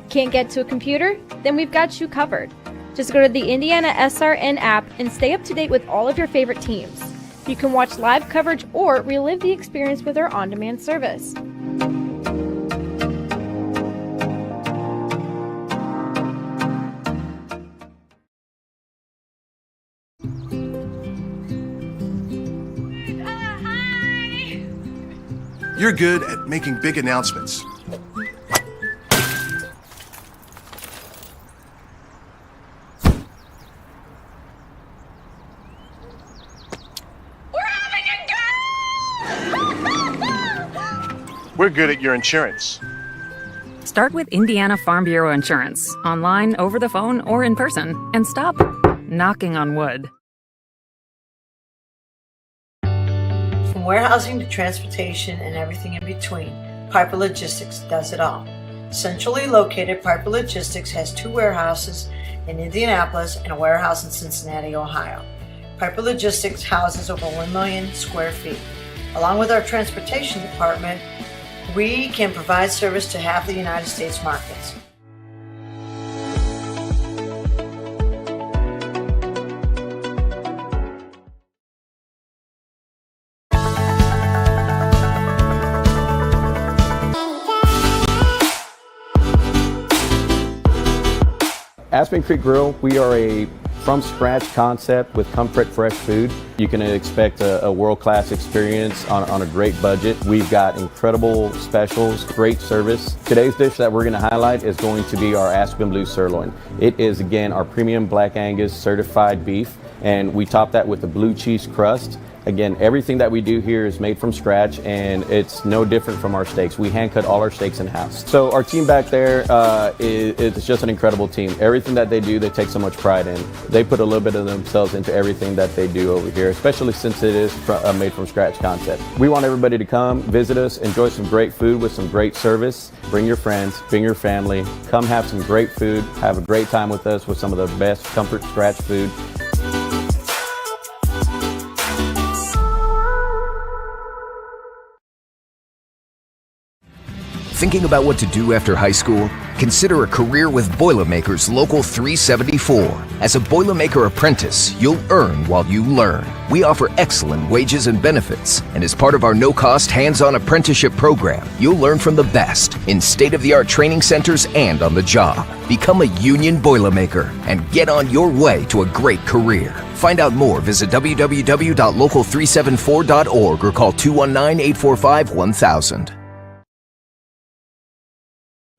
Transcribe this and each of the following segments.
Can't get to a computer? Then we've got you covered. Just go to the IndianaSRN app and stay up to date with all of your favorite teams. You can watch live coverage or relive the experience with our on-demand service. You're good at making big announcements. We're good at your insurance. Start with Indiana Farm Bureau Insurance, online, over the phone, or in person, and stop knocking on wood. From warehousing to transportation and everything in between, Piper Logistics does it all. Centrally located, Piper Logistics has 2 warehouses in Indianapolis and a warehouse in Cincinnati, Ohio. Piper Logistics houses over 1 million square feet. Along with our transportation department, we can provide service to half the United States markets. Aspen Creek Grill, we are a from-scratch concept with comfort fresh food. You can expect a world-class experience on a great budget. We've got incredible specials, great service. Today's dish that we're going to highlight is going to be our Aspen Blue Sirloin. It is, again, our premium Black Angus certified beef, and we top that with a blue cheese crust. Again, everything that we do here is made from scratch, and it's no different from our steaks. We hand cut all our steaks in-house. So our team back there is just an incredible team. Everything that they do, they take so much pride in. They put a little bit of themselves into everything that they do over here, especially since it is a made from scratch concept. We want everybody to come, visit us, enjoy some great food with some great service. Bring your friends, bring your family, come have some great food, have a great time with us with some of the best comfort scratch food. Thinking about what to do after high school? Consider a career with Boilermakers Local 374. As a Boilermaker apprentice, you'll earn while you learn. We offer excellent wages and benefits, and as part of our no-cost hands-on apprenticeship program, you'll learn from the best in state-of-the-art training centers and on the job. Become a union Boilermaker and get on your way to a great career. Find out more, visit www.local374.org or call 219-845-1000.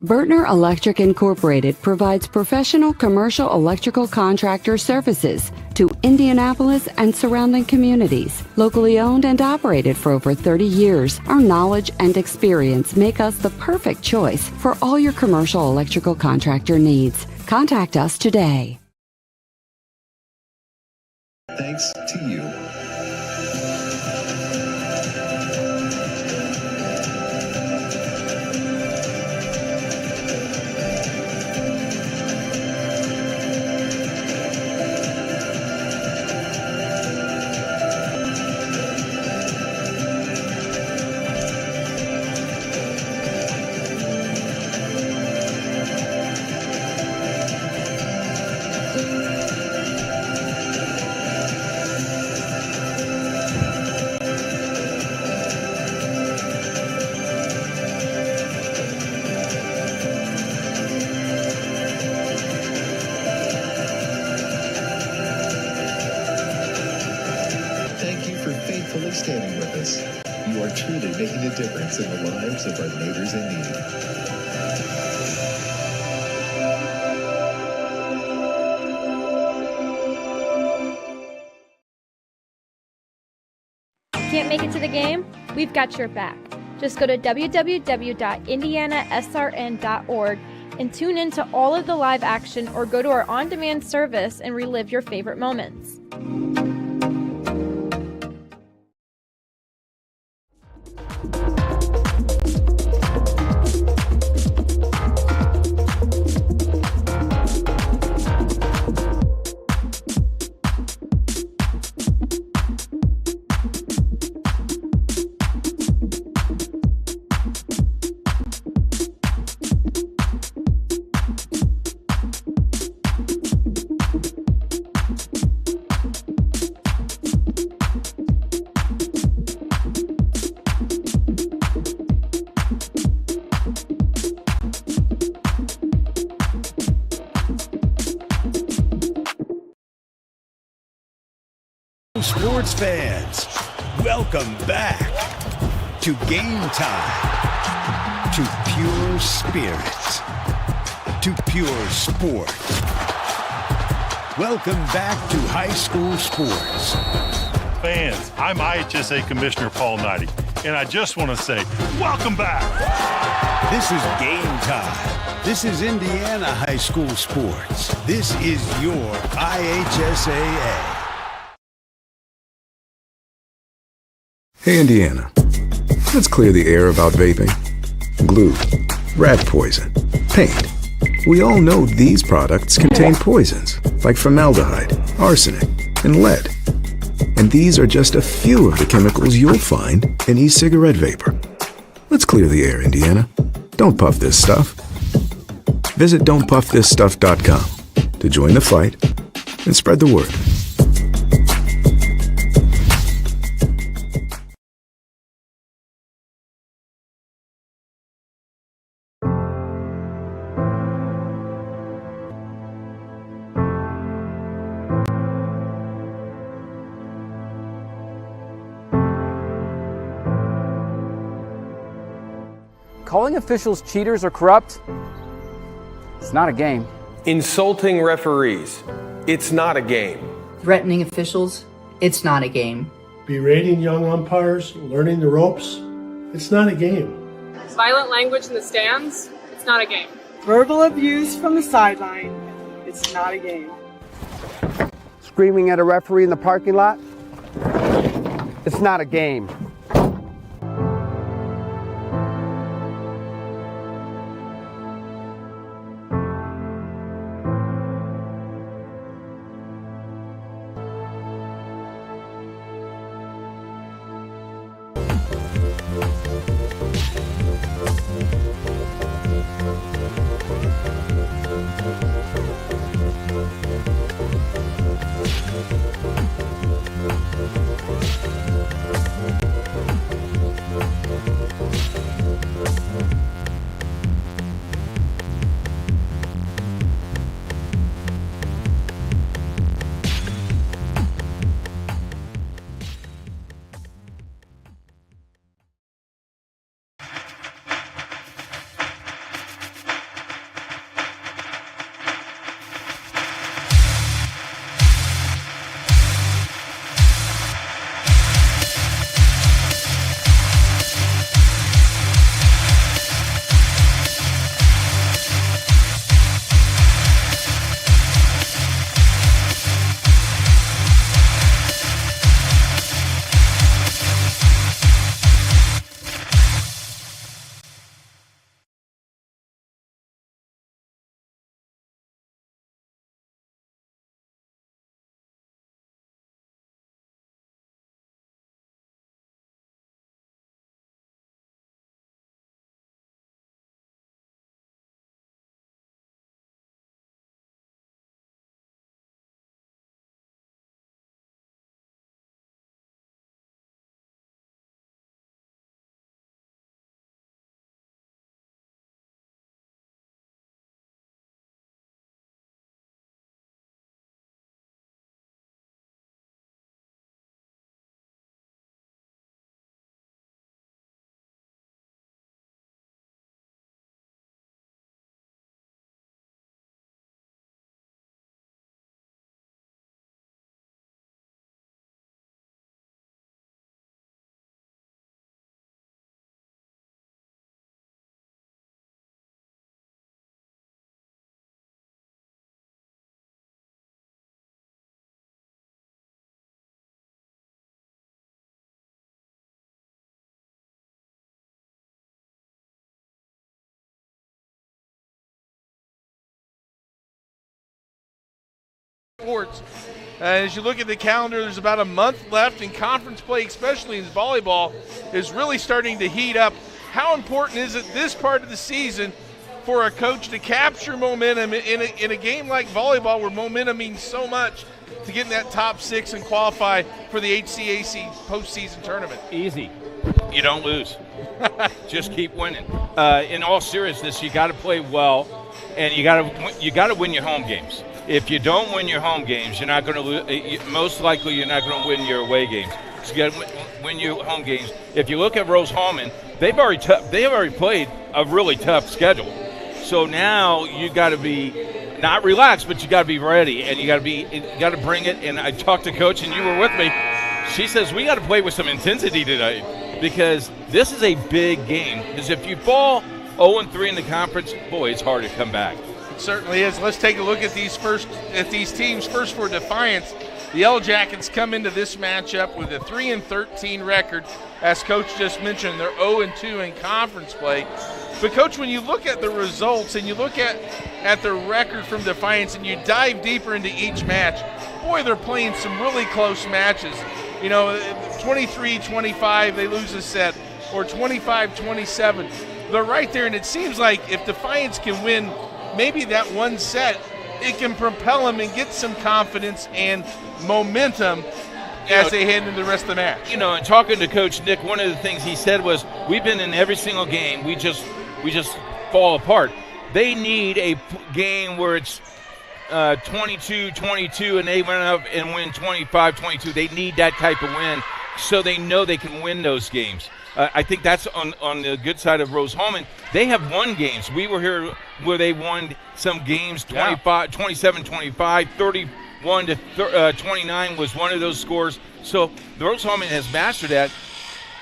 Bertner Electric Incorporated provides professional commercial electrical contractor services to Indianapolis and surrounding communities. Locally owned and operated for over 30 years, our knowledge and experience make us the perfect choice for all your commercial electrical contractor needs. Contact us today. Thanks to you. Standing with us. You are truly making a difference in the lives of our neighbors in need. Can't make it to the game? We've got your back. Just go to www.IndianaSRN.org and tune in to all of the live action, or go to our on-demand service and relive your favorite moments. sports fans, welcome back to Game Time, to pure spirit, to pure sport. Welcome back to high school sports. Fans, I'm IHSA Commissioner Paul Knighty, and I just want to say, welcome back. This is Game Time. This is Indiana high school sports. This is your IHSAA. Hey, Indiana. Let's clear the air about vaping. Glue, rat poison, paint. We all know these products contain poisons like formaldehyde, arsenic, and lead. And these are just a few of the chemicals you'll find in e-cigarette vapor. Let's clear the air, Indiana. Don't puff this stuff. Visit don'tpuffthisstuff.com to join the fight and spread the word. Calling officials cheaters or corrupt, it's not a game. Insulting referees, it's not a game. Threatening officials, it's not a game. Berating young umpires, learning the ropes, it's not a game. Violent language in the stands, it's not a game. Verbal abuse from the sideline, it's not a game. Screaming at a referee in the parking lot, it's not a game. Sports. As you look at the calendar, there's about a month left, and conference play, especially in volleyball, is really starting to heat up. How important is it this part of the season for a coach to capture momentum in a game like volleyball, where momentum means so much, to get in that top six and qualify for the HCAC postseason tournament? Easy. You don't lose. Just keep winning. In all seriousness, you got to play well, and you got to win your home games. if you don't win your home games, you're not going to most likely you're not going to win your away games. So you got to win your home games. If you look at Rose-Hulman, they've already played a really tough schedule. So now you got to be not relaxed, but you got to be ready, and you got to bring it. And I talked to Coach, and you were with me. She says we got to play with some intensity tonight because this is a big game. Because if you fall 0-3 in the conference, boy, it's hard to come back. It certainly is. Let's take a look at these teams. First for Defiance, the Yellow Jackets come into this matchup with a 3-13 record. As Coach just mentioned, they're 0-2 in conference play. But, Coach, when you look at the results and you look at the record from Defiance and you dive deeper into each match, boy, they're playing some really close matches. 23-25, they lose a set, or 25-27. They're right there, and it seems like if Defiance can win maybe that one set, it can propel them and get some confidence and momentum as they head into the rest of the match. And talking to Coach Nick, one of the things he said was, we've been in every single game. We just fall apart. They need a game where it's 22-22 and they went up and win 25-22. They need that type of win so they know they can win those games. I think that's on the good side of Rose-Hulman. They have won games. We were here where they won some games 27-25, 31-29 was one of those scores. So Rose-Hulman has mastered that.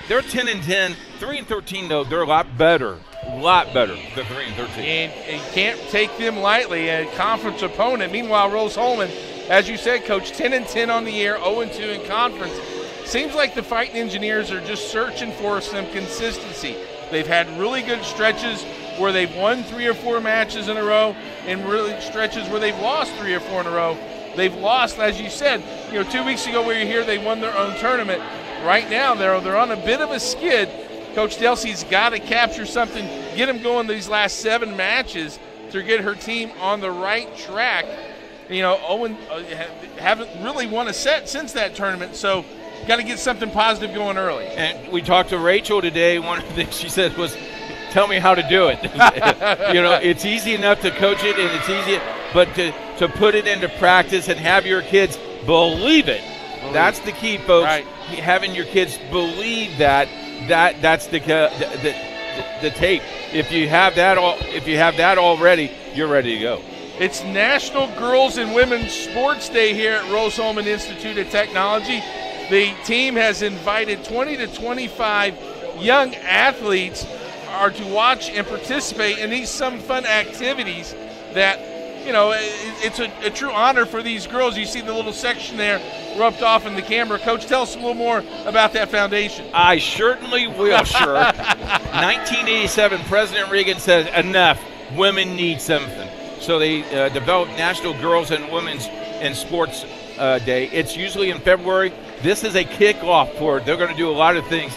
They're 10-10, 3-13 though. They're a lot better than 3-13. And you can't take them lightly, a conference opponent. Meanwhile, Rose-Hulman, as you said, Coach, 10-10 on the year, 0-2 in conference. Seems like the Fighting Engineers are just searching for some consistency. They've had really good stretches where they've won 3 or 4 matches in a row, and really stretches where they've lost 3 or 4 in a row. They've lost, as you said, 2 weeks ago we were here, they won their own tournament. Right now they're on a bit of a skid. Coach Delsey's got to capture something, get them going these last 7 matches to get her team on the right track. Owen haven't really won a set since that tournament, so got to get something positive going early. And we talked to Rachel today. One of the things she said was, tell me how to do it. It's easy enough to coach it, and it's easy, but to put it into practice and have your kids believe it. That's the key, folks. Right. Having your kids believe that's the tape. If you have that already, you're ready to go. It's National Girls and Women's Sports Day here at Rose-Hulman Institute of Technology. The team has invited 20 to 25 young athletes are to watch and participate in these some fun activities that, it's a true honor for these girls. You see the little section there rubbed off in the camera. Coach, tell us a little more about that foundation. I certainly will, sir. 1987, President Reagan said, enough, women need something. So they developed National Girls and Women's in Sports Day. It's usually in February. This is a kickoff for it. They're going to do a lot of things.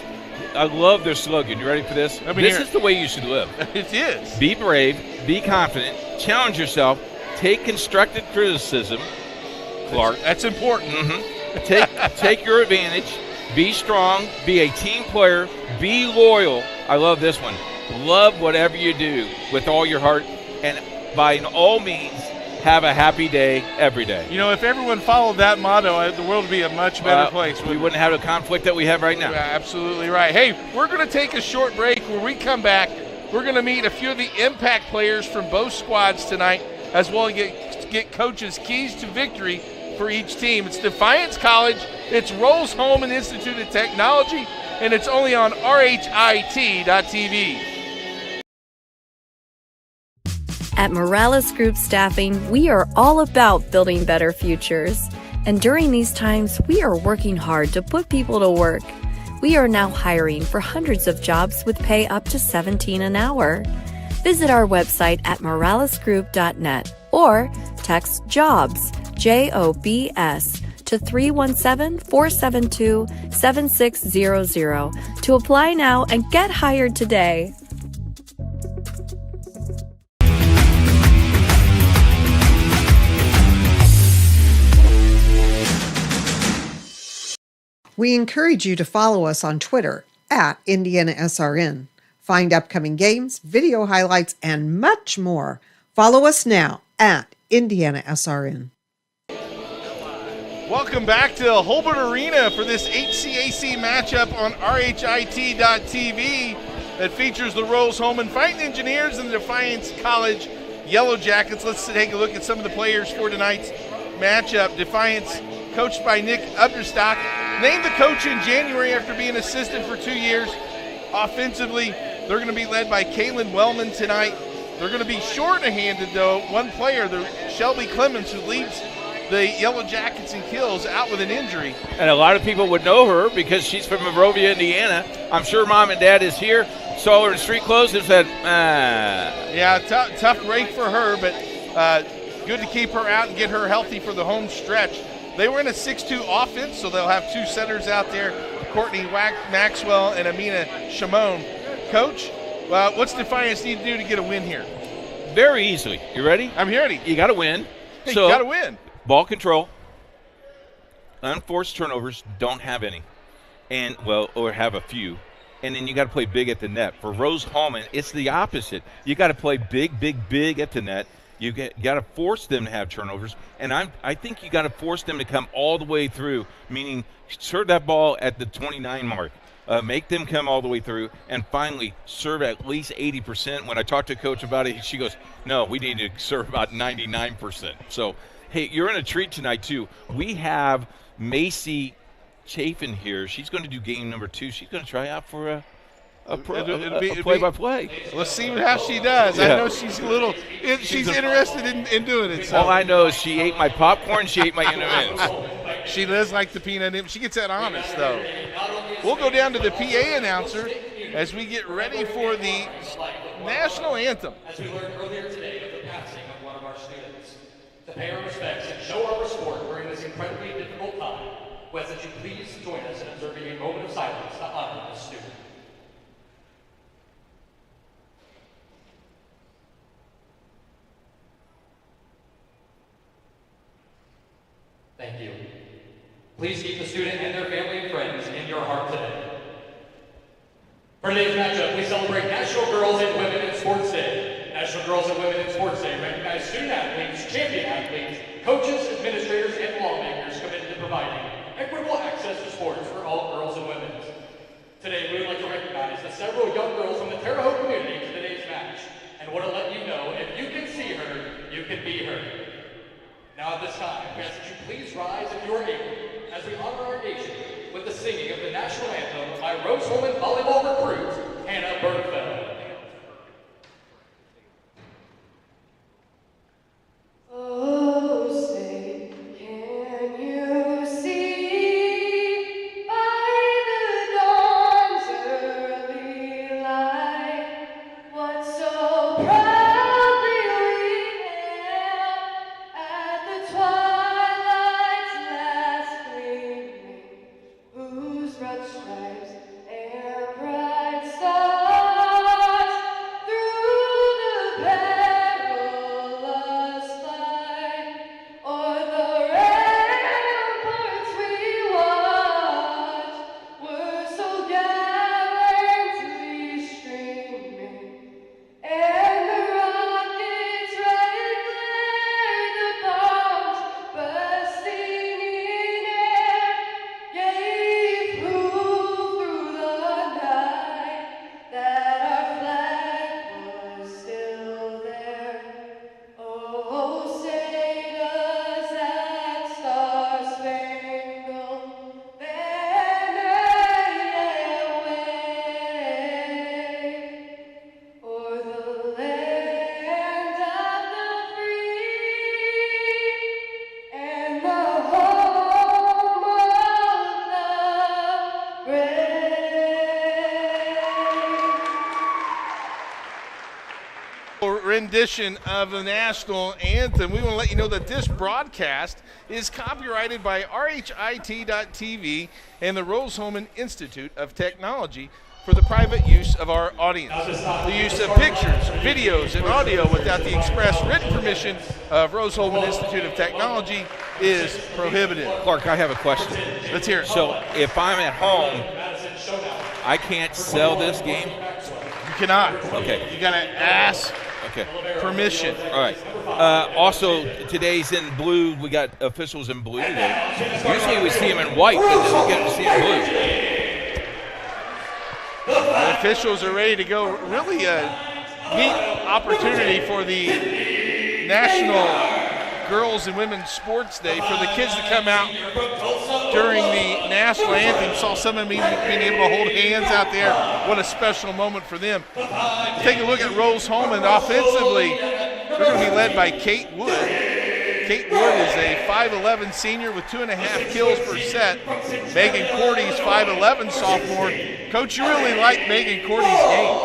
I love their slogan. You ready for this? This is the way you should live. It is. Be brave, be confident, challenge yourself, take constructive criticism. Clark. That's important. Mm-hmm. Take your advantage, be strong, be a team player, be loyal. I love this one. Love whatever you do with all your heart, and by all means, have a happy day every day. If everyone followed that motto, the world would be a much better place. We wouldn't have the conflict that we have right now. Yeah, absolutely right. Hey, we're going to take a short break. When we come back, we're going to meet a few of the impact players from both squads tonight, as well as get coaches' keys to victory for each team. It's Defiance College, it's Rose-Hulman Institute of Technology, and it's only on RHIT.TV. At Morales Group Staffing, we are all about building better futures. And during these times, we are working hard to put people to work. We are now hiring for hundreds of jobs with pay up to $17 an hour. Visit our website at moralesgroup.net or text JOBS, JOBS, to 317-472-7600 to apply now and get hired today. We encourage you to follow us on Twitter at IndianaSRN. Find upcoming games, video highlights, and much more. Follow us now at IndianaSRN. Welcome back to Holbert Arena for this HCAC matchup on RHIT.TV that features the Rose-Hulman Fighting Engineers and the Defiance College Yellow Jackets. Let's take a look at some of the players for tonight's matchup. Defiance, coached by Nick Ubderstock, named the coach in January after being assistant for 2 years. Offensively, they're going to be led by Kaylin Wellman tonight. They're going to be short-handed, though. One player, Shelby Clemens, who leads the Yellow Jackets in kills, out with an injury. And a lot of people would know her because she's from Monrovia, Indiana. I'm sure mom and dad is here, saw her in street clothes and said, Yeah, tough break for her, but good to keep her out and get her healthy for the home stretch. They were in a 6-2 offense, so they'll have two setters out there, Courtney Maxwell and Amina Shimon. Coach, what's Defiance need to do to get a win here? Very easily. You ready? I'm ready. You got to win. You got to win. Ball control, unforced turnovers, don't have any, or have a few, and then you got to play big at the net. For Rose-Hulman, it's the opposite. You got to play big at the net. You got to force them to have turnovers, and I think you got to force them to come all the way through, meaning serve that ball at the 29 mark. Make them come all the way through, and finally serve at least 80%. When I talked to Coach about it, she goes, no, we need to serve about 99%. So, hey, you're in a treat tonight, too. We have Macy Chafin here. She's going to do game number 2. She's going to try out for a play-by-play. Let's see how she does. Yeah. I know she's she's interested in doing it. So. All I know is she ate my popcorn, she ate my M&Ms. She does like the peanut. She gets that honest, though. We'll go down to the PA announcer as we get ready for the national anthem. As we learned earlier today of the passing of one of our students, to pay our respects and show our support during this incredibly difficult time, we ask that you please join us in observing a moment of silence to honor this student. Thank you. Please keep the student and their family and friends in your heart today. For today's matchup, we celebrate National Girls and Women in Sports Day. National Girls and Women in Sports Day recognize student athletes, champion athletes, coaches, administrators, and lawmakers committed to providing equitable access to sports for all girls and women. Today, we would like to recognize the several young girls from the Terre Haute community to today's match, and want to let you know if you can see her, you can be her. Now at this time, we ask that you please rise if you are able, as we honor our nation with the singing of the national anthem by Rose-Hulman volleyball recruit, Hannah Bergfeld. Oh, say, can you see by the dawn's early light what so proudly we hailed at the twilight's last gleaming, whose broad stripes and bright stars through the perilous fight o'er the ramparts we watched were so gallantly streaming, and the rocket's red glare, the bombs bursting in air, gave proof through the night that our flag was still there. Oh, say does that star-spangled banner yet wave o'er the land of the free and the home of the brave. Rendition of the national anthem. We want to let you know that this broadcast is copyrighted by RHIT.TV and the Rose-Hulman Institute of Technology for the private use of our audience. The use of pictures, videos, and audio without the express written permission of Rose-Hulman Institute of Technology is prohibited. Clark, I have a question. Let's hear it. So if I'm at home, I can't sell this game? You cannot. Okay. You got to ask Okay. Permission. All right. Also, today's in blue. We got officials in blue today. Usually we see them in white, but this we get to see in blue. The officials are ready to go. Really a neat opportunity for the National Girls and Women's Sports Day for the kids to come out during the national anthem. Saw some of them being able to hold hands out there. What a special moment for them. Take a look at Rose-Hulman. Offensively, they're going to be led by Kate Wood. Kate Wood is a 5'11 senior with 2.5 kills per set. Megan Cordy's 5'11 sophomore. Coach, you really like Megan Cordy's game.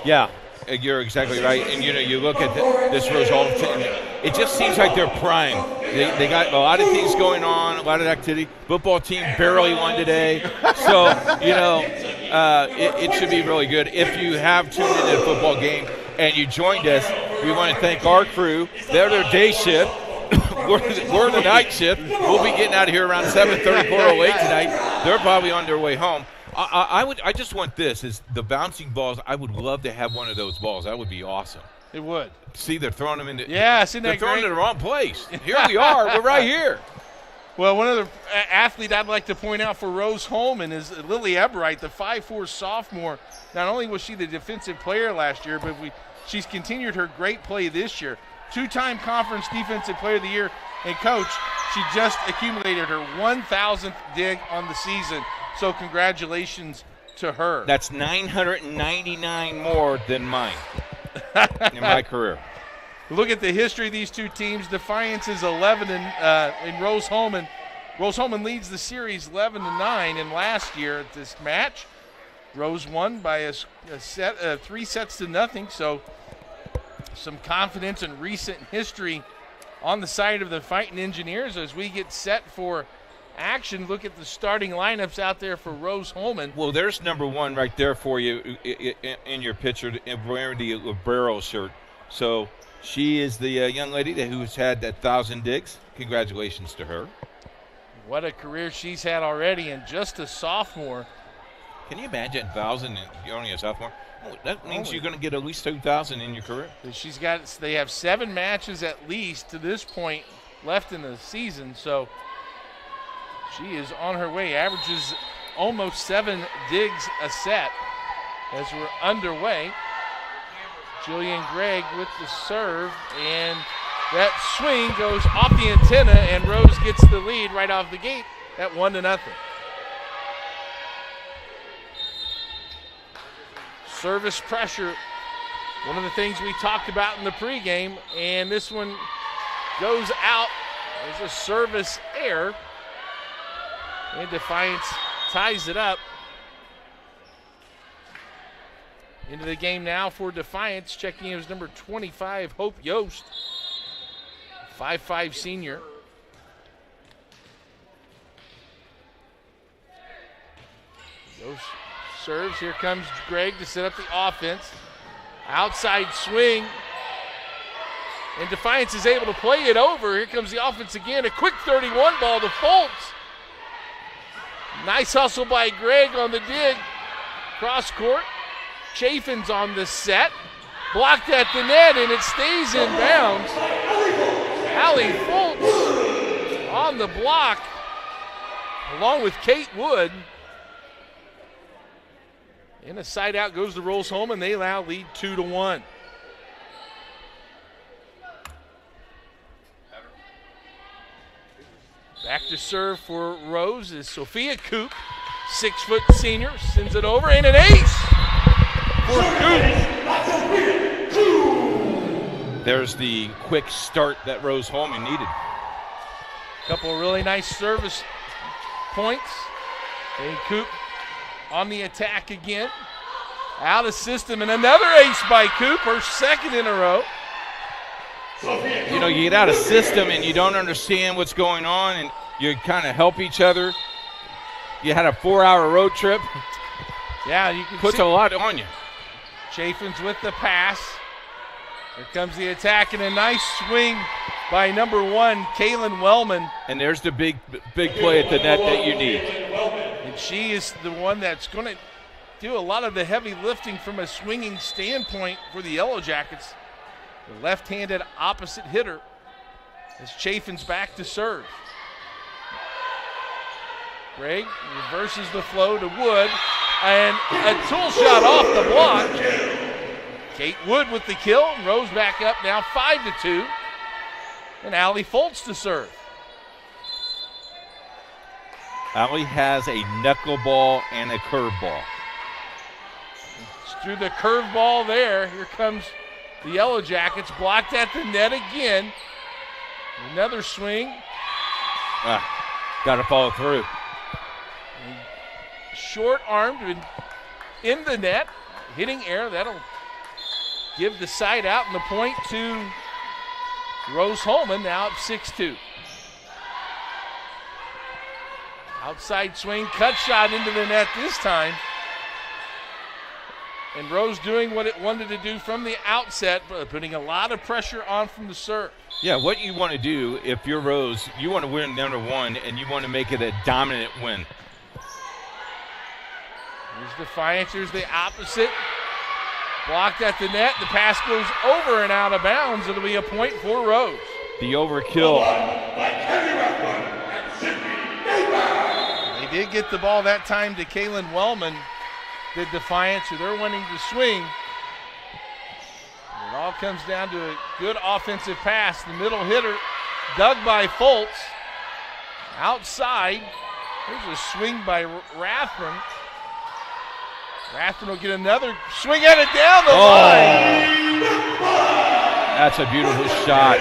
Yeah, you're exactly right. And, you look at this Rose-Hulman team, it just seems like they're prime. They got a lot of things going on, a lot of activity. Football team barely won today. So, it should be really good. If you have tuned into the football game and you joined us, we want to thank our crew. They're their day shift. We're the night shift. We'll be getting out of here around 7:30, 4:08 tonight. They're probably on their way home. I just want this, is the bouncing balls. I would love to have one of those balls. That would be awesome. It would. See, they're throwing them into. Yeah, isn't that they're throwing great? it in the wrong place. Here we are. We're right here. Well, one other athlete I'd like to point out for Rose-Hulman is Lily Ebright, the 5'4 sophomore. Not only was she the defensive player last year, but she's continued her great play this year. 2-time conference defensive player of the year. And, Coach, she just accumulated her 1,000th dig on the season. So congratulations to her. That's 999 more than mine in my career. Look at the history of these two teams. Defiance is 11 in Rose-Hulman. Rose-Hulman leads the series 11-9. And last year at this match, Rose won by a set, 3 sets to nothing. So some confidence in recent history on the side of the Fighting Engineers as we get set for action. Look at the starting lineups out there for Rose-Hulman. Well, there's number one right there for you in your picture, wearing the Librero shirt. So she is the young lady who's had 1,000 digs. Congratulations to her. What a career she's had already, and just a sophomore. Can you imagine 1,000 and you're only a sophomore? Oh, that means you're going to get at least 2,000 in your career. They have 7 matches at least to this point left in the season, so she is on her way. Averages almost 7 digs a set as we're underway. Jillian Gregg with the serve, and that swing goes off the antenna, and Rose gets the lead right off the gate at 1-0. Service pressure, one of the things we talked about in the pregame, and this one goes out. There's a service error, and Defiance ties it up. Into the game now for Defiance. Checking in is number 25, Hope Yost, 5'5 senior. Yost serves. Here comes Gregg to set up the offense. Outside swing. And Defiance is able to play it over. Here comes the offense again. A quick 31 ball to Fultz. Nice hustle by Gregg on the dig. Cross court. Chafin's on the set. Blocked at the net, and it stays in bounds. Allie Fultz on the block, along with Kate Wood. And a side out goes to Rose-Hulman, and they now lead 2-1. Back to serve for Rose is Sophia Coop, 6-foot senior, sends it over, and an ace for Coop. There's the quick start that Rose-Hulman needed. Couple of really nice service points. And Coop on the attack again. Out of system, and another ace by Coop, her second in a row. You know, you get out of system and you don't understand what's going on, and you kind of help each other. You had a 4-hour road trip. Yeah, you can puts a lot on you. Chafin's with the pass. Here comes the attack, and a nice swing by number 1, Kaylin Wellman. And there's the big play at the net that you need. And she is the one that's going to do a lot of the heavy lifting from a swinging standpoint for the Yellow Jackets. the left-handed opposite hitter, as Chafin's back to serve. Gregg reverses the flow to Wood, and a tool shot off the block. Kate Wood with the kill. Rose back up now 5-2. And Allie Foltz to serve. Allie has a knuckleball and a curveball. It's through the curveball there. Here comes the Yellow Jackets. Blocked at the net again. Another swing. Got to follow through. Short-armed in the net. Hitting air. That'll give the side out and the point to Rose-Hulman, now up 6-2. Outside swing, cut shot into the net this time. And Rose doing what it wanted to do from the outset, putting a lot of pressure on from the serve. Yeah, what you want to do if you're Rose, you want to win number one, and you want to make it a dominant win. Here's Defiance, here's the opposite. Blocked at the net, the pass goes over and out of bounds. It'll be a point for Rose. The overkill. They did get the ball that time to Kaylin Wellman, the Defiance, who they're wanting to swing. It all comes down to a good offensive pass. The middle hitter dug by Foltz. Outside, there's a swing by Rathman. Rathman will get another swing at it down the line. That's a beautiful shot.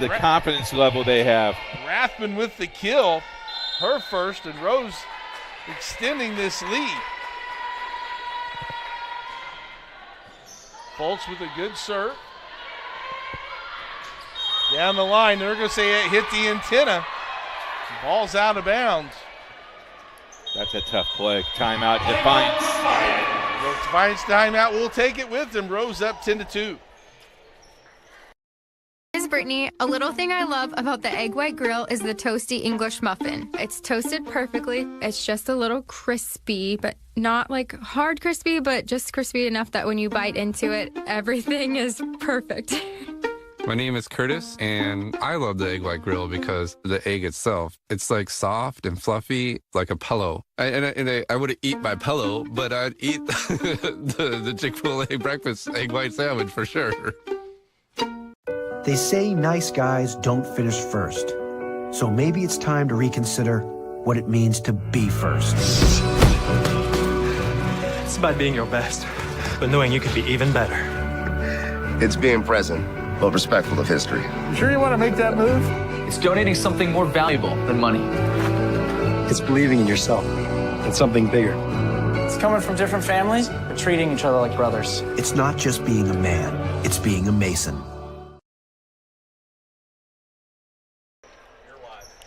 The confidence level they have. Rathman with the kill, her first, and Rose extending this lead. Foltz with a good serve. Down the line, they're going to say it hit the antenna. Ball's out of bounds. That's a tough play. Timeout, Defiance. Defiance timeout. We'll take it with them. Rose up 10-2. This is Brittany. A little thing I love about the Egg White Grill is the toasty English muffin. It's toasted perfectly. It's just a little crispy, but not like hard crispy, but just crispy enough that when you bite into it, everything is perfect. My name is Curtis, and I love the Egg White Grill because the egg itself, it's like soft and fluffy, like a pillow. I wouldn't eat my pillow, but I'd eat the Chick-fil-A breakfast egg white sandwich for sure. They say nice guys don't finish first. So maybe it's time to reconsider what it means to be first. It's about being your best, but knowing you could be even better. It's being present, but respectful of history. You sure you want to make that move? It's donating something more valuable than money. It's believing in yourself and something bigger. It's coming from different families, but treating each other like brothers. It's not just being a man, it's being a Mason.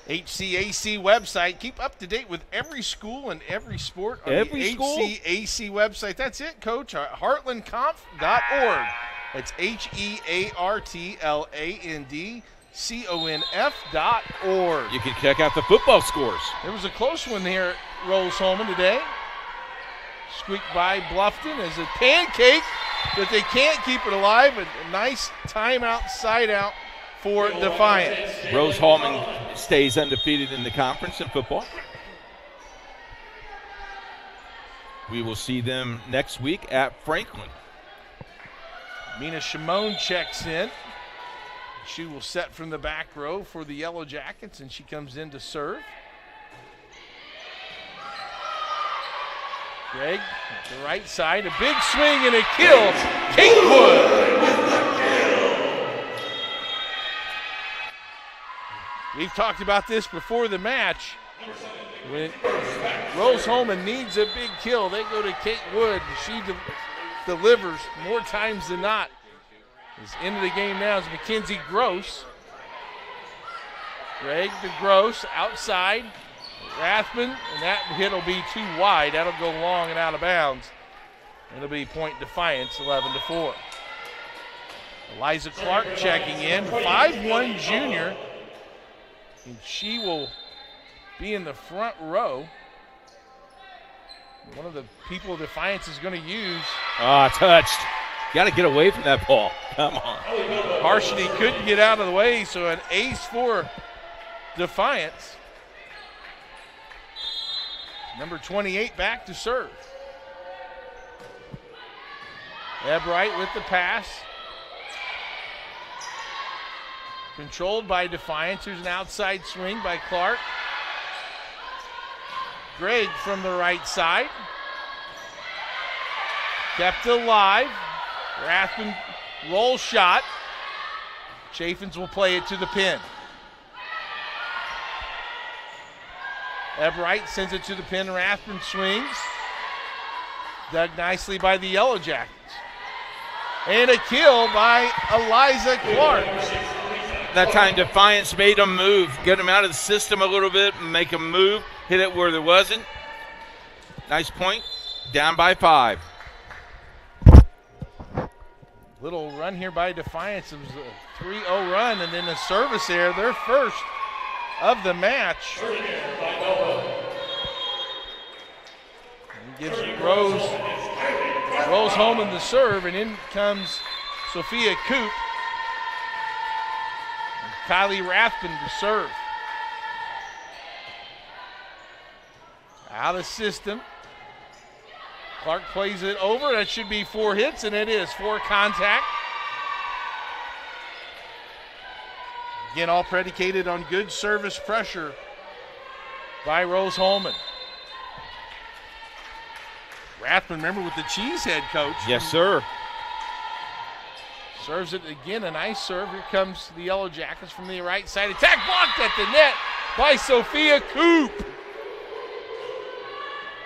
HCAC website. Keep up to date with every school and every sport on the HCAC website. That's it, Coach. Heartlandconf.org. It's HeartlandConf.org. You can check out the football scores. There was a close one here at Rose-Hulman today. Squeaked by Bluffton as a pancake, but they can't keep it alive. A nice timeout, side out for Defiance. Rose-Hulman stays undefeated in the conference in football. We will see them next week at Franklin. Mina Shimon checks in. She will set from the back row for the Yellow Jackets, and she comes in to serve. Gregg at the right side, a big swing and a kill. Kate Wood. We've talked about this before the match. When Rose-Hulman needs a big kill, they go to Kate Wood. She delivers more times than not. Is into the game now is Mackenzie Gross. Gregg to Gross, outside. Rathman, and that hit will be too wide. That'll go long and out of bounds. It'll be point Defiance, 11-4. Eliza Clark checking in, 5'1" junior. And she will be in the front row. One of the people Defiance is going to use. Touched. Got to get away from that ball. Come on. Harshity couldn't get out of the way, so an ace for Defiance. Number 28 back to serve. Ebright with the pass. Controlled by Defiance. There's an outside swing by Clark. Gregg from the right side. Kept alive. Rathman roll shot. Chaffins will play it to the pin. Ebright sends it to the pin. Rathman swings. Dug nicely by the Yellow Jackets. And a kill by Eliza Clark. That time Defiance made him move, get him out of the system a little bit, make him move, hit it where there wasn't. Nice point, down by 5. Little run here by Defiance. It was a 3-0 run, and then a service error, their first of the match. And gives Rose-Hulman the serve, and in comes Sophia Coop. And Kylie Rathman to serve. Out of system. Clark plays it over. That should be 4 hits, and it is 4 contact. Again, all predicated on good service pressure by Rose-Hulman. Rathman, remember, with the cheesehead coach. Yes, sir. Serves it again, a nice serve. Here comes the Yellow Jackets from the right side. Attack blocked at the net by Sophia Coop.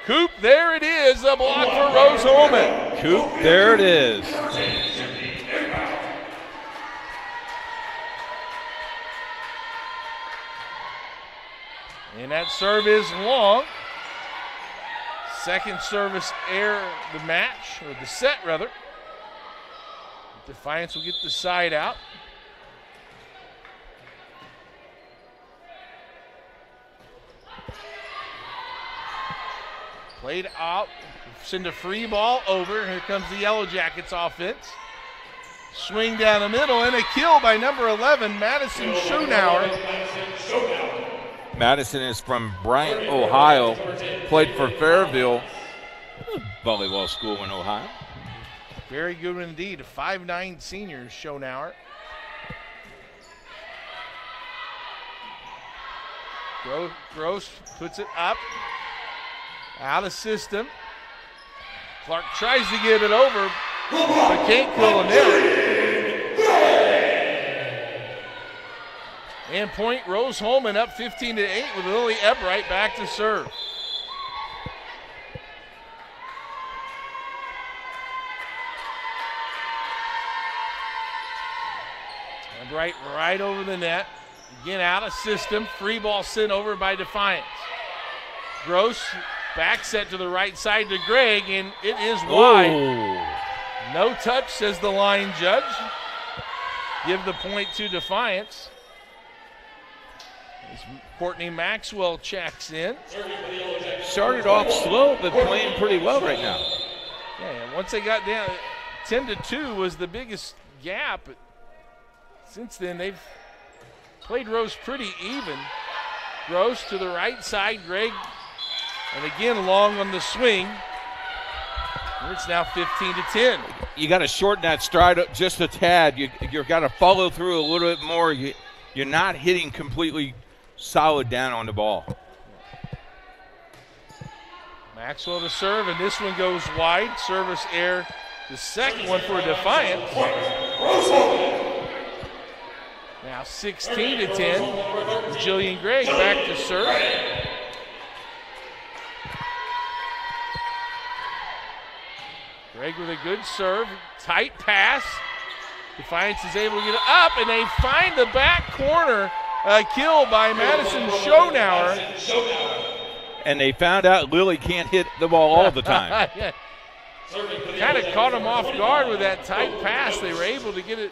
Coop, there it is, a block for Rose-Hulman. Coop, there it is. And that serve is long. Second service error of the match, or the set rather. Defiance will get the side out. Played out, send a free ball over. Here comes the Yellow Jackets offense. Swing down the middle and a kill by number 11, Madison Schonauer. Madison is from Bryant, Ohio. Played for Fairville volleyball school in Ohio. Very good indeed. A 5'9" senior, Schonauer. Gross puts it up. Out of system. Clark tries to get it over, but can't kill a net. And point Rose-Hulman up 15-8 with Lily Ebright back to serve. Ebright right over the net. Again, out of system. Free ball sent over by Defiance. Gross. Back set to the right side to Gregg, and it is wide. Oh. No touch, says the line judge. Give the point to Defiance. As Courtney Maxwell checks in. Started off slow, but playing pretty well right now. Yeah, once they got down, 10-2 was the biggest gap. But since then, they've played Rose pretty even. Gross to the right side, Gregg. And again, long on the swing. And it's now 15-10. You got to shorten that stride up just a tad. You've got to follow through a little bit more. You're not hitting completely solid down on the ball. Maxwell to serve, and this one goes wide. Service error. The second one for Defiance. Now 16-10. Jillian Gregg back to serve. Gregg with a good serve, tight pass. Defiance is able to get it up, and they find the back corner. A kill by Madison Schonauer. And they found out Lily can't hit the ball all the time. Yeah. Kind of caught them off guard with that tight pass. They were able to get a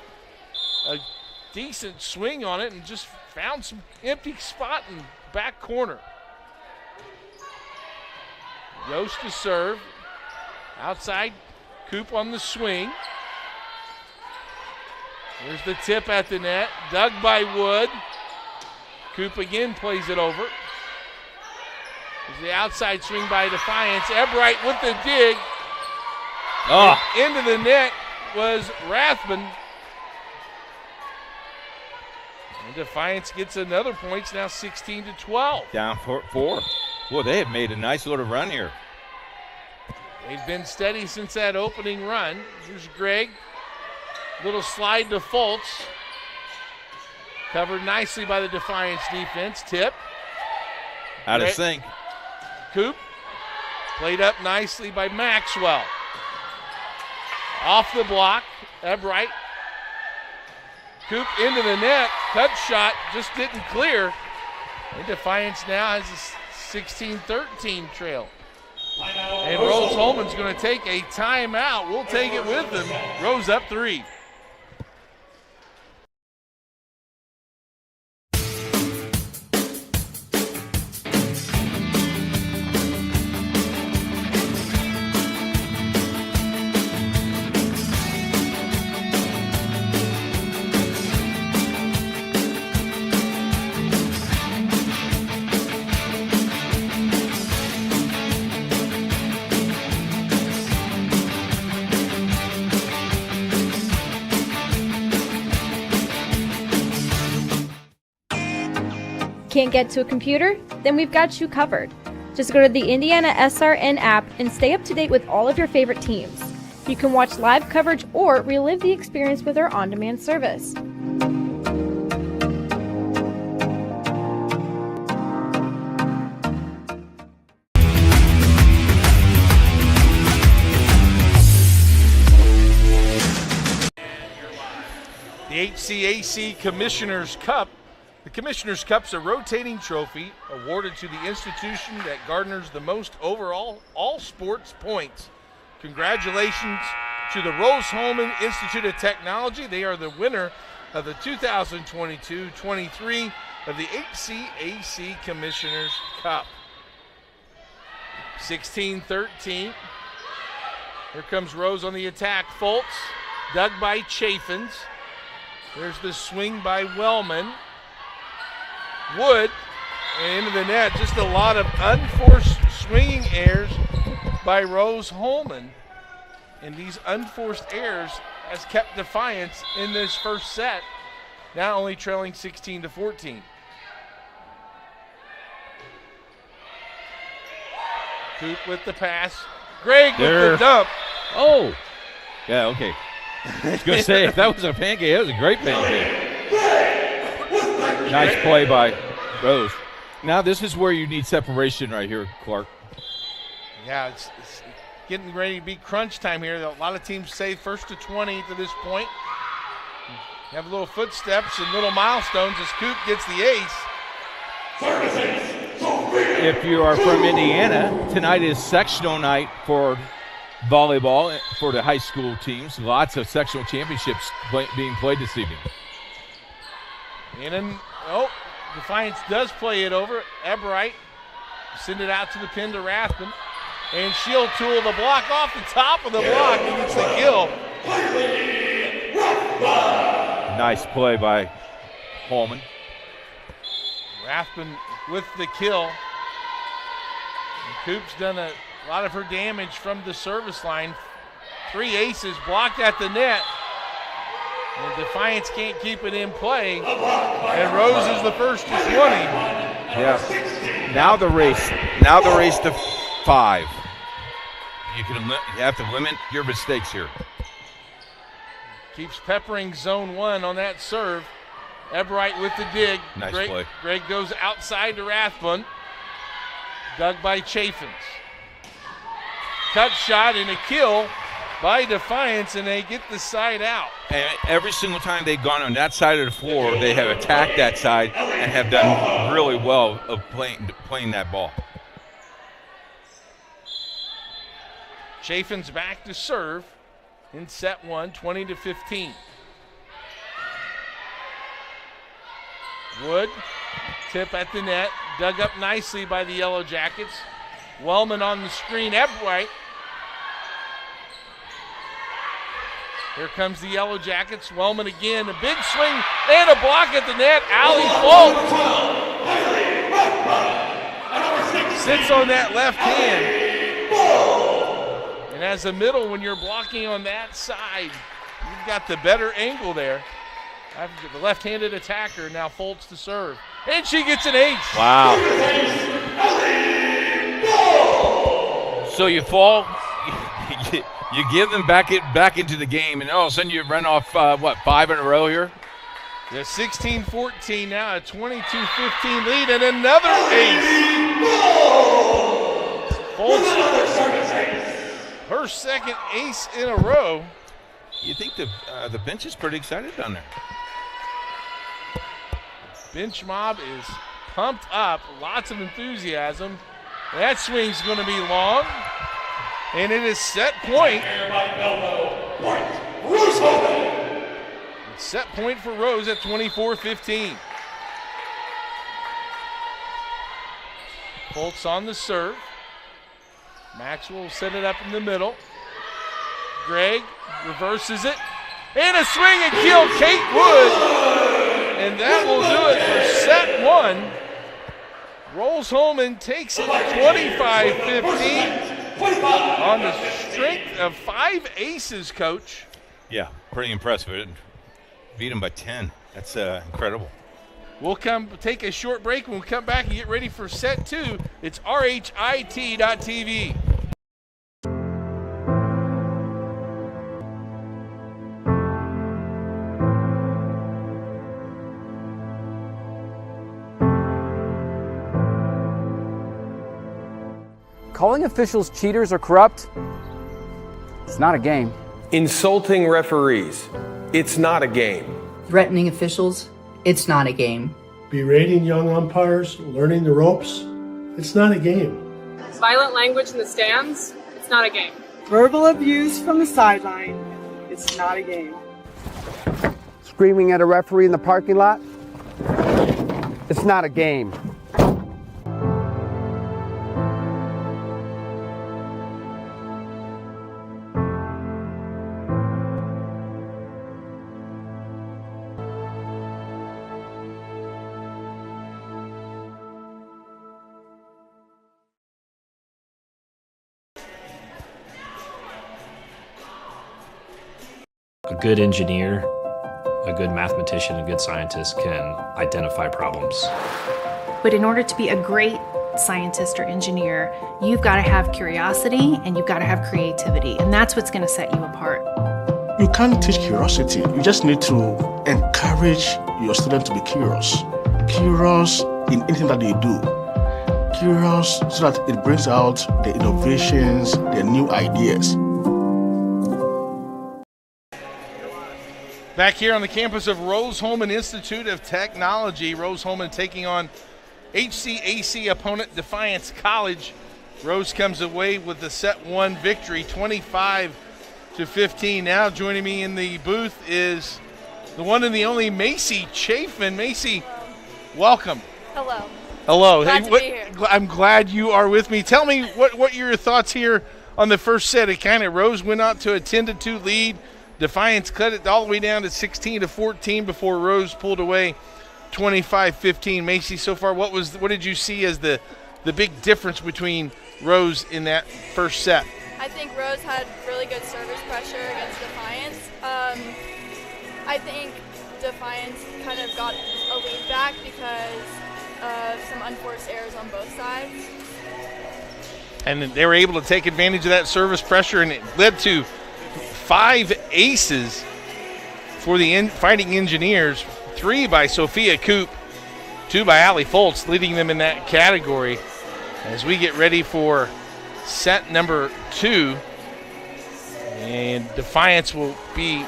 decent swing on it and just found some empty spot in back corner. Yost to serve. Outside, Coop on the swing. Here's the tip at the net, dug by Wood. Coop again plays it over. There's the outside swing by Defiance. Ebright with the dig. Oh. Into the net was Rathman. And Defiance gets another point. It's now 16-12. Down 4. Boy, they have made a nice little run here. They've been steady since that opening run. Here's Greg. Little slide to Fultz. Covered nicely by the Defiance defense. Tip. Out of sync. Coop. Played up nicely by Maxwell. Off the block. Ebright. Coop into the net. Cut shot just didn't clear. And Defiance now has a 16-13 trail. And Rose-Hulman's going to take a timeout. We'll take it with them. Rose up 3. Can't get to a computer? Then we've got you covered. Just go to the IndianaSRN app and stay up to date with all of your favorite teams. You can watch live coverage or relive the experience with our on-demand service. The HCAC Commissioner's Cup. The Commissioner's Cup's a rotating trophy awarded to the institution that garners the most overall all sports points. Congratulations to the Rose-Hulman Institute of Technology. They are the winner of the 2022-23 of the HCAC Commissioner's Cup. 16-13. Here comes Rose on the attack. Fultz, dug by Chaffins. There's the swing by Wellman. Wood, and into the net. Just a lot of unforced swinging errors by Rose-Hulman. And these unforced errors has kept Defiance in this first set, now only trailing 16-14. Coop with the pass. Greg with the dump. Oh. Yeah, okay. I was going to say, if that was a pancake, that was a great pancake. Nice play by Rose. Now this is where you need separation right here, Clark. Yeah, it's getting ready to be crunch time here. A lot of teams say first to 20 to this point. You have little footsteps and little milestones as Coop gets the ace. If you are from Indiana, tonight is sectional night for volleyball for the high school teams. Lots of sectional championships being played this evening. Defiance does play it over. Ebright send it out to the pin to Rathman. And she'll tool the block off the top of the block and gets the kill. Nice play by Hulman. Rathman with the kill. And Coop's done a lot of her damage from the service line. 3 aces blocked at the net. And Defiance can't keep it in play. And Rose is the first to 20. Yeah. Now the race to 5. You have to limit your mistakes here. Keeps peppering zone 1 on that serve. Ebright with the dig. Nice play. Greg goes outside to Rathbun. Dug by Chaffins. Cut shot and a kill by Defiance, and they get the side out. And every single time they've gone on that side of the floor, they have attacked that side and have done really well of playing that ball. Chaffins back to serve in set 1, 20-15. Wood, tip at the net, dug up nicely by the Yellow Jackets. Wellman on the screen, Ebright. Here comes the Yellow Jackets. Wellman again, a big swing and a block at the net. Allie Foltz sits on that left hand. And as a middle, when you're blocking on that side, you've got the better angle there. The left-handed attacker, now Foltz to serve. And she gets an ace. Wow. So you fall, you give them back into the game, and all of a sudden you run off, 5 in a row here? The 16-14 now, a 22-15 lead, and another ace. Foltz, her second ace in a row. You think the bench is pretty excited down there. Bench mob is pumped up, lots of enthusiasm. That swing's going to be long, and it is set point. Set point for Rose at 24-15. Foltz on the serve. Maxwell will set it up in the middle. Gregg reverses it. And a swing and kill, Kate Wood. And that will do it for set one. Rose-Hulman takes it 25-15 on the strength of 5 aces, Coach. Yeah, pretty impressive. Beat them by 10. That's incredible. We'll take a short break. When we come back and get ready for set 2, it's RHIT.TV. Calling officials cheaters or corrupt, it's not a game. Insulting referees, it's not a game. Threatening officials, it's not a game. Berating young umpires, learning the ropes, it's not a game. Violent language in the stands, it's not a game. Verbal abuse from the sideline, it's not a game. Screaming at a referee in the parking lot, it's not a game. A good engineer, a good mathematician, a good scientist can identify problems. But in order to be a great scientist or engineer, you've got to have curiosity and you've got to have creativity, and that's what's going to set you apart. You can't teach curiosity. You just need to encourage your student to be curious. Curious in anything that they do. Curious so that it brings out the innovations, the new ideas. Back here on the campus of Rose-Hulman Institute of Technology, Rose-Hulman taking on HCAC opponent Defiance College. Rose comes away with the set 1 victory, 25-15. Now joining me in the booth is the one and the only Macy Chafin. Macy, welcome. Hello. Hello. Glad to be here. I'm glad you are with me. Tell me what your thoughts here on the first set. It kind of Rose went out to a 10-2 lead. Defiance cut it all the way down to 16-14 before Rose pulled away 25-15. Macy, so far, what did you see as the big difference between Rose in that first set? I think Rose had really good service pressure against Defiance. I think Defiance kind of got a lead back because of some unforced errors on both sides. And they were able to take advantage of that service pressure, and it led to 5 aces for the Fighting Engineers, 3 by Sophia Coop, 2 by Allie Foltz, leading them in that category. As we get ready for set number 2, and Defiance will be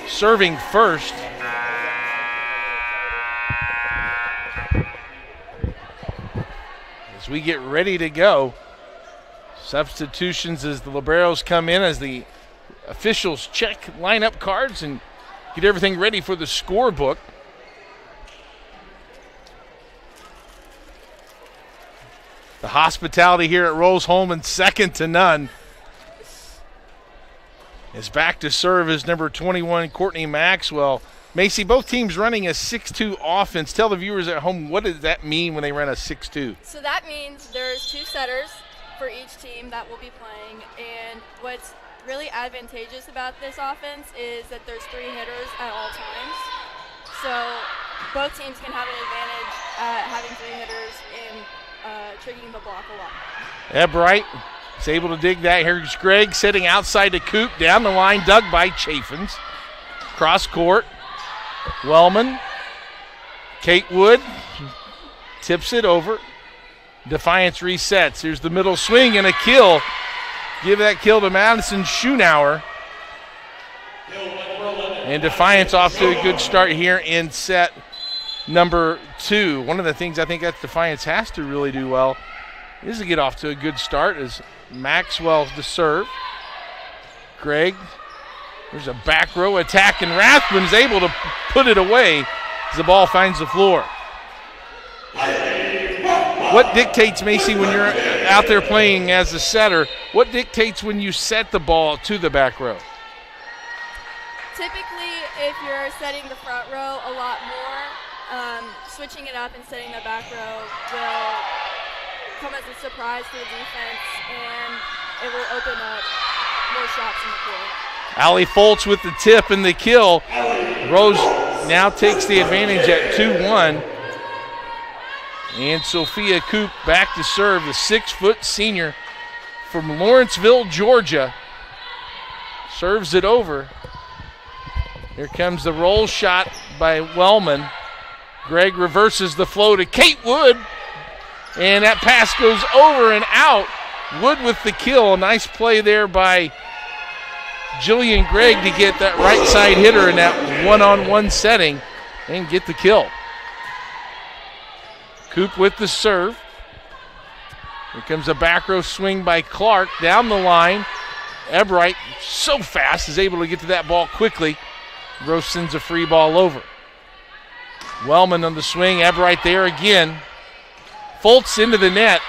serving first. As we get ready to go, substitutions as the liberos come in, as the officials check lineup cards and get everything ready for the scorebook. The hospitality here at Rose-Hulman, second to none. Is back to serve is number 21, Courtney Maxwell. Macy, both teams running a 6-2 offense. Tell the viewers at home, what does that mean when they run a 6-2? So that means there's 2 setters for each team that will be playing, and what's really advantageous about this offense is that there's 3 hitters at all times. So both teams can have an advantage at having 3 hitters in triggering the block a lot. Ebright is able to dig that. Here's Gregg sitting outside the coop, down the line, dug by Chaffins. Cross court, Wellman. Kate Wood tips it over. Defiance resets. Here's the middle swing and a kill. Give that kill to Madison Schunauer. And Defiance off to a good start here in set number 2. One of the things I think that Defiance has to really do well is to get off to a good start as Maxwell's to serve. Gregg, there's a back row attack, and Rathman's able to put it away as the ball finds the floor. What dictates, Macy, when you're out there playing as a setter, what dictates when you set the ball to the back row? Typically, if you're setting the front row a lot more, switching it up and setting the back row will come as a surprise to the defense, and it will open up more shots in the court. Allie Foltz with the tip and the kill. Rose now takes the advantage at 2-1. And Sophia Coop back to serve, the 6-foot senior from Lawrenceville, Georgia. Serves it over. Here comes the roll shot by Wellman. Gregg reverses the flow to Kate Wood. And that pass goes over and out. Wood with the kill. Nice play there by Jillian Gregg to get that right side hitter in that one-on-one setting and get the kill. Coop with the serve. Here comes a back row swing by Clark down the line. Ebright, so fast, is able to get to that ball quickly. Rose sends a free ball over. Wellman on the swing, Ebright there again. Foltz into the net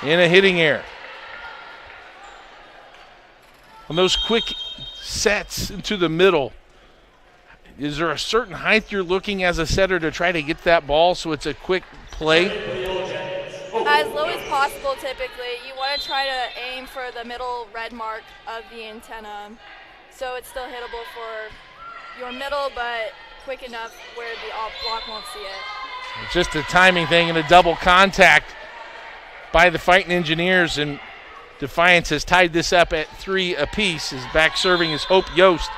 in a hitting error. On those quick sets into the middle, is there a certain height you're looking as a setter to try to get that ball so it's a quick play? As low as possible, typically. You want to try to aim for the middle red mark of the antenna, so it's still hittable for your middle, but quick enough where the block won't see it. It's just a timing thing and a double contact by the Fighting Engineers, and Defiance has tied this up at 3 apiece. His back serving is Hope Yost,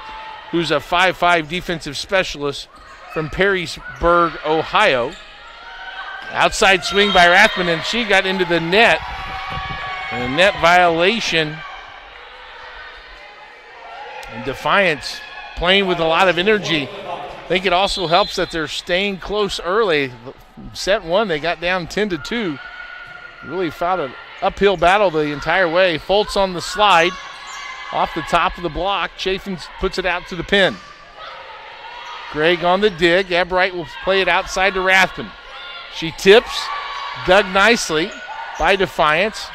who's a 5'5" defensive specialist from Perrysburg, Ohio. Outside swing by Rathman, and she got into the net. And a net violation. And Defiance playing with a lot of energy. I think it also helps that they're staying close early. Set 1, they got down 10-2. Really fought an uphill battle the entire way. Foltz on the slide. Off the top of the block, Chaffins puts it out to the pin. Gregg on the dig. Ebright will play it outside to Rathman. She tips, dug nicely by Defiance.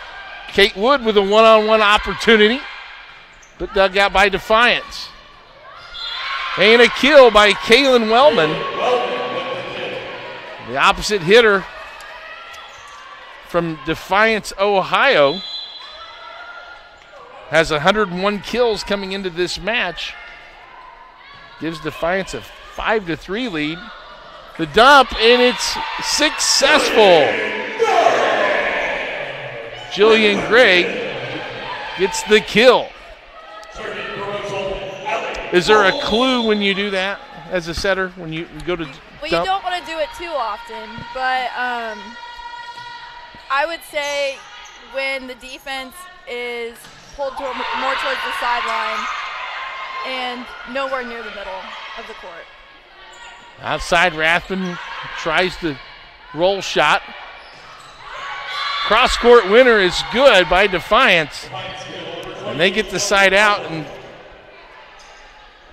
Kate Wood with a one-on-one opportunity, but dug out by Defiance. And a kill by Kaylin Wellman. The opposite hitter from Defiance, Ohio, has 101 kills coming into this match. Gives Defiance a 5-3 lead. The dump, and it's successful. Jillian Gregg gets the kill. Is there a clue when you do that as a setter, when you go to dump? Well, you don't want to do it too often, but I would say when the defense is pulled more towards the sideline and nowhere near the middle of the court. Outside, Rathman tries the roll shot. Cross-court winner is good by Defiance. And they get the side out and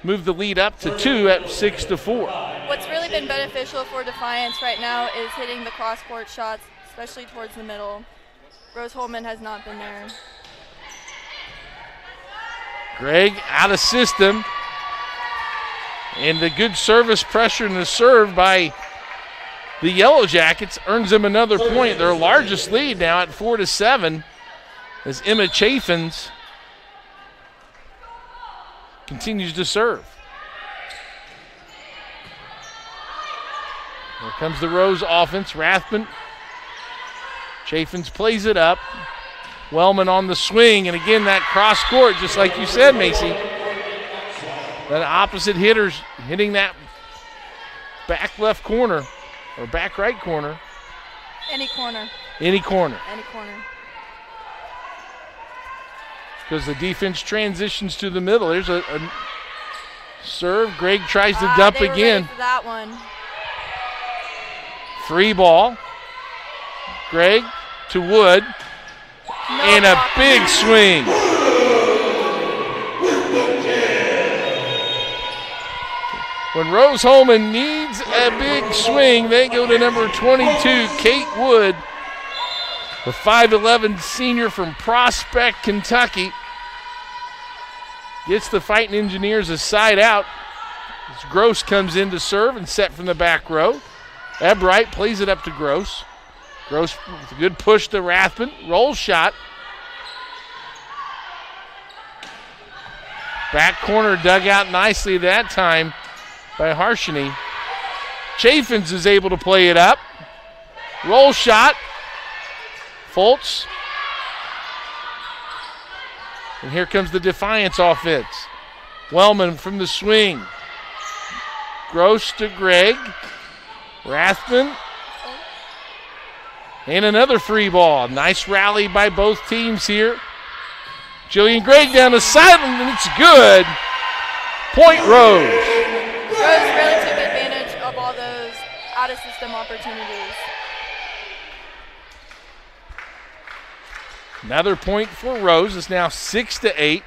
move the lead up to 2 at 6-4. What's really been beneficial for Defiance right now is hitting the cross-court shots, especially towards the middle. Rose-Hulman has not been there. Gregg out of system. And the good service pressure and the serve by the Yellow Jackets earns them another point. Their largest lead now at 4-7 as Emma Chaffins continues to serve. Here comes the Rose offense. Rathman. Chaffins plays it up. Wellman on the swing, and again that cross court, just like you said, Macy. That opposite hitters hitting that back left corner or back right corner. Any corner. Any corner. Any corner. Because the defense transitions to the middle. There's a serve. Gregg tries to dump they were again. ready for that one. Free ball. Gregg to Wood. And a big swing. When Rose-Hulman needs a big swing, they go to number 22, Kate Wood, the 5'11 senior from Prospect, Kentucky. Gets the Fighting Engineers a side out. As Gross comes in to serve and set from the back row. Ebright plays it up to Gross. Gross with a good push to Rathman. Roll shot. Back corner dug out nicely that time by Harshini. Chaffins is able to play it up. Roll shot. Foltz. And here comes the Defiance offense. Wellman from the swing. Gross to Gregg. Rathman. And another free ball. Nice rally by both teams here. Jillian Gregg down the sideline, and it's good. Point Rose. Rose really took advantage of all those out-of-system opportunities. Another point for Rose. It's now 6-8.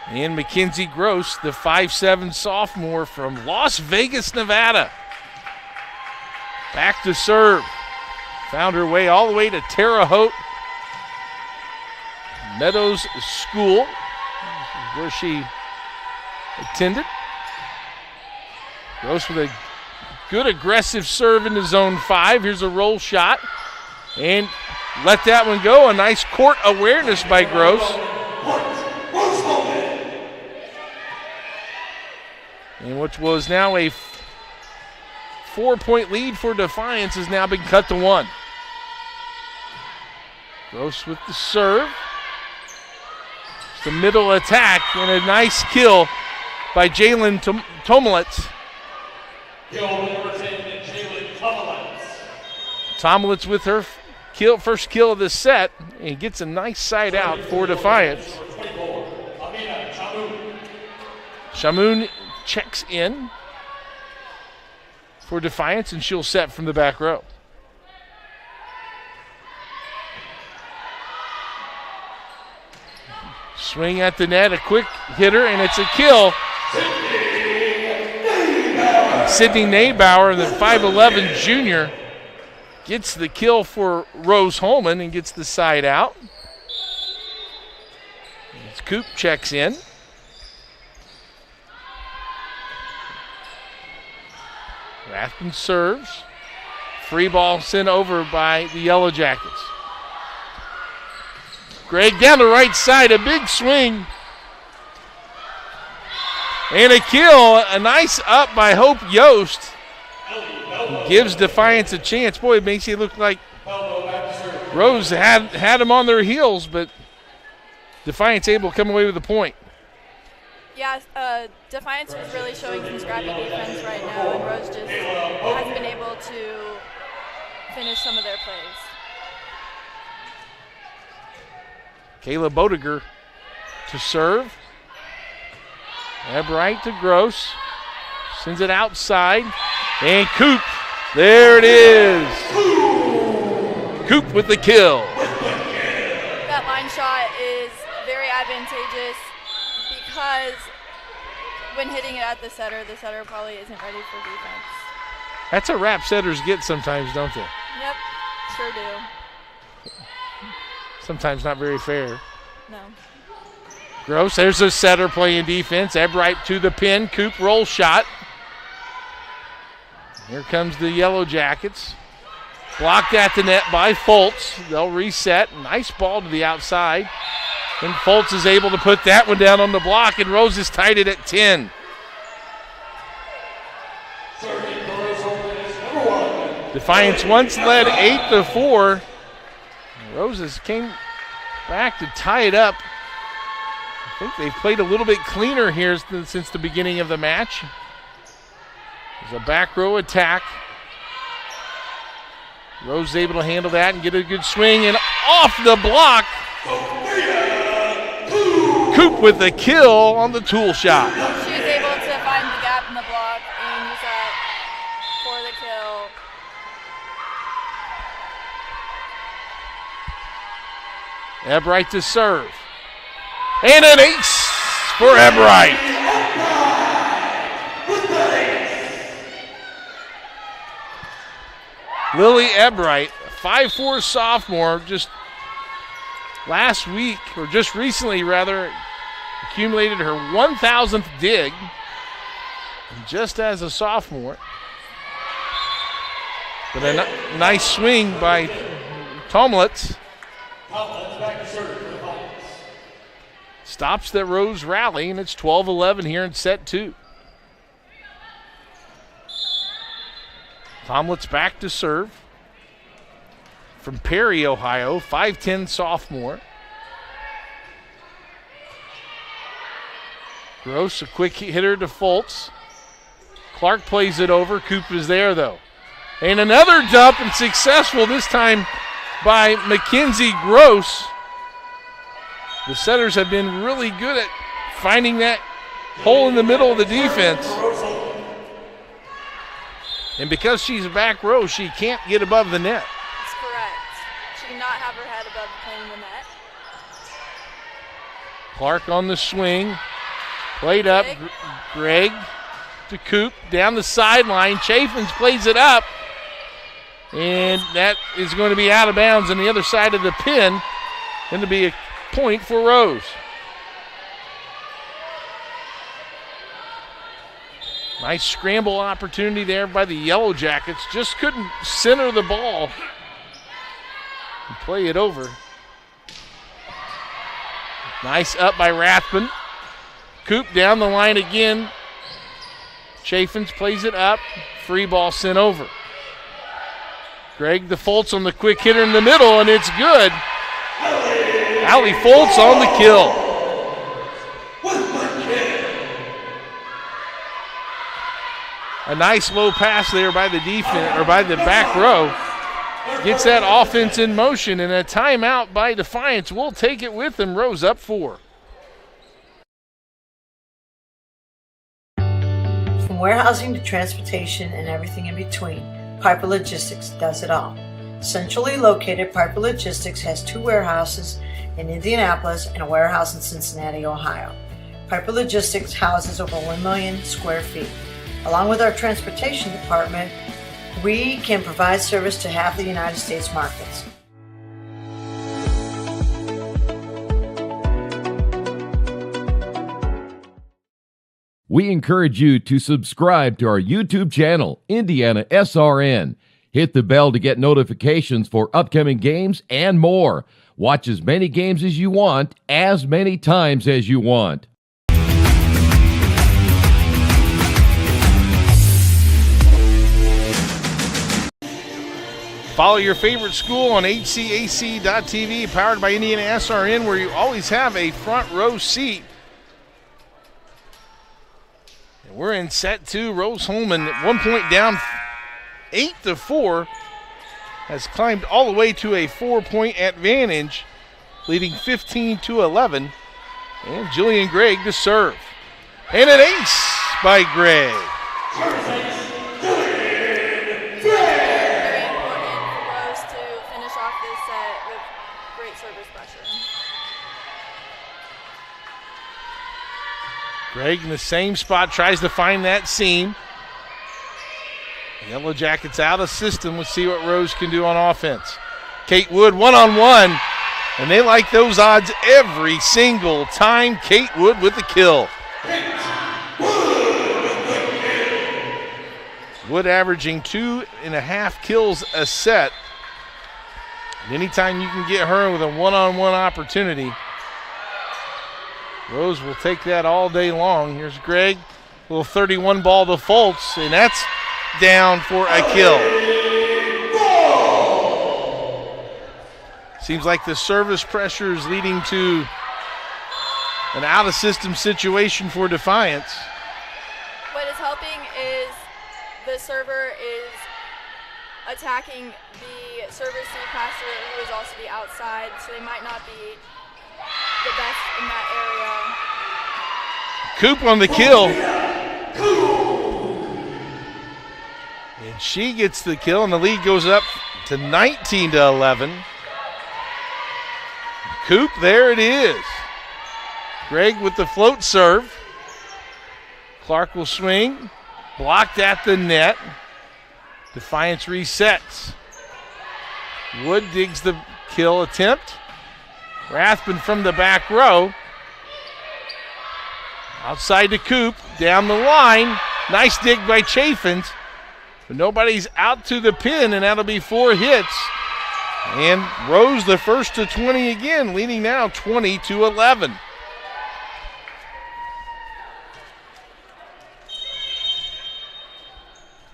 And Mackenzie Gross, the 5'7 sophomore from Las Vegas, Nevada. Back to serve. Found her way all the way to Terre Haute Meadows School, where she attended. Gross with a good aggressive serve into zone 5. Here's a roll shot. And let that one go. A nice court awareness by Gross. And which was now a 4-point lead for Defiance has now been cut to 1. Gross with the serve. It's the middle attack and a nice kill by Jalen Tomlitz. Tomlitz with her first kill of the set and gets a nice side out for Defiance. Shamoun checks in for Defiance, and she'll set from the back row. Swing at the net, a quick hitter, and it's a kill. Sydney Naybauer, the 5'11 junior, gets the kill for Rose-Hulman and gets the side out. As Coop checks in. Rathman serves. Free ball sent over by the Yellow Jackets. Gregg down the right side, a big swing. And a kill, a nice up by Hope Yost. Gives Defiance a chance. Boy, it makes it look like Rose had them on their heels, but Defiance able to come away with a point. Yeah, Defiance is really showing some scrappy defense right now, and Rose just hasn't been able to finish some of their plays. Kayla Bodiger to serve. Ebright to Gross. Sends it outside. And Coop. There it is. Coop with the kill. That line shot is very advantageous because when hitting it at the setter probably isn't ready for defense. That's a rap setters get sometimes, don't they? Yep, sure do. Sometimes not very fair. No. Gross, there's a setter playing defense. Ebright to the pin. Coop roll shot. Here comes the Yellow Jackets. Blocked at the net by Fultz. They'll reset. Nice ball to the outside. And Fultz is able to put that one down on the block, and Rose is tied it at 10. Defiance once led 8-4. Roses came back to tie it up. I think they've played a little bit cleaner here since the beginning of the match. There's a back row attack. Rose is able to handle that and get a good swing, and off the block. Coop with the kill on the tool shot. She was able to find the gap in the block and use that for the kill. Ebright to serve. And an ace for Ebright. Lily Ebright, 5'4" sophomore, just last week, or just recently rather, accumulated her 1,000th dig just as a sophomore. But a nice swing by Tomlitz. Stops that Rose rally, and it's 12-11 here in set 2. Tomlitz back to serve. From Perry, Ohio, 5'10" sophomore. Gross, a quick hitter to Fultz. Clark plays it over. Coop is there, though. And another dump, and successful this time by Mackenzie Gross. The setters have been really good at finding that hole in the middle of the defense. And because she's a back row, she can't get above the net. That's correct. She cannot have her head above playing the net. Clark on the swing. Played up. Greg to Coop. Down the sideline. Chaffins plays it up. And that is going to be out of bounds on the other side of the pin. And to be a point for Rose. Nice scramble opportunity there by the Yellow Jackets. Just couldn't center the ball and play it over. Nice up by Rathbun. Coop down the line again. Chaffins plays it up. Free ball sent over. Greg the Fultz on the quick hitter in the middle, and it's good. Allie Fultz on the kill. A nice low pass there by the defense, or by the back row. Gets that offense in motion, and a timeout by Defiance. We'll take it with them. Rose up 4. From warehousing to transportation and everything in between, Piper Logistics does it all. Centrally located, Piper Logistics has 2 warehouses in Indianapolis and a warehouse in Cincinnati, Ohio. Piper Logistics houses over 1 million square feet. Along with our transportation department, we can provide service to half the United States markets. We encourage you to subscribe to our YouTube channel, IndianaSRN. Hit the bell to get notifications for upcoming games and more. Watch as many games as you want, as many times as you want. Follow your favorite school on HCAC.tv, powered by IndianaSRN, where you always have a front row seat. And we're in set 2. Rose-Hulman at 1 point down, 8-4, has climbed all the way to a 4-point advantage, leading 15-11. And Jillian Gregg to serve. And an ace by Gregg. Gregg in the same spot, tries to find that seam. Yellow Jackets out of system. Let's see what Rose can do on offense. Kate Wood one-on-one. And they like those odds every single time. Kate Wood with the kill. Wood averaging 2.5 kills a set. And anytime you can get her with a one-on-one opportunity, Rose will take that all day long. Here's Greg, little 31 ball to Fultz, and that's down for a kill. Seems like the service pressure is leading to an out-of-system situation for Defiance. What is helping is the server is attacking the server receive passer, who is also the outside, so they might not be the best in that area. Coop on the kill. And she gets the kill, and the lead goes up to 19-11. Coop, there it is. Greg with the float serve. Clark will swing. Blocked at the net. Defiance resets. Wood digs the kill attempt. Rathbun from the back row. Outside to Coop. Down the line. Nice dig by Chaffins. But nobody's out to the pin, and that'll be 4 hits. And Rose the first to 20 again, leading now 20-11.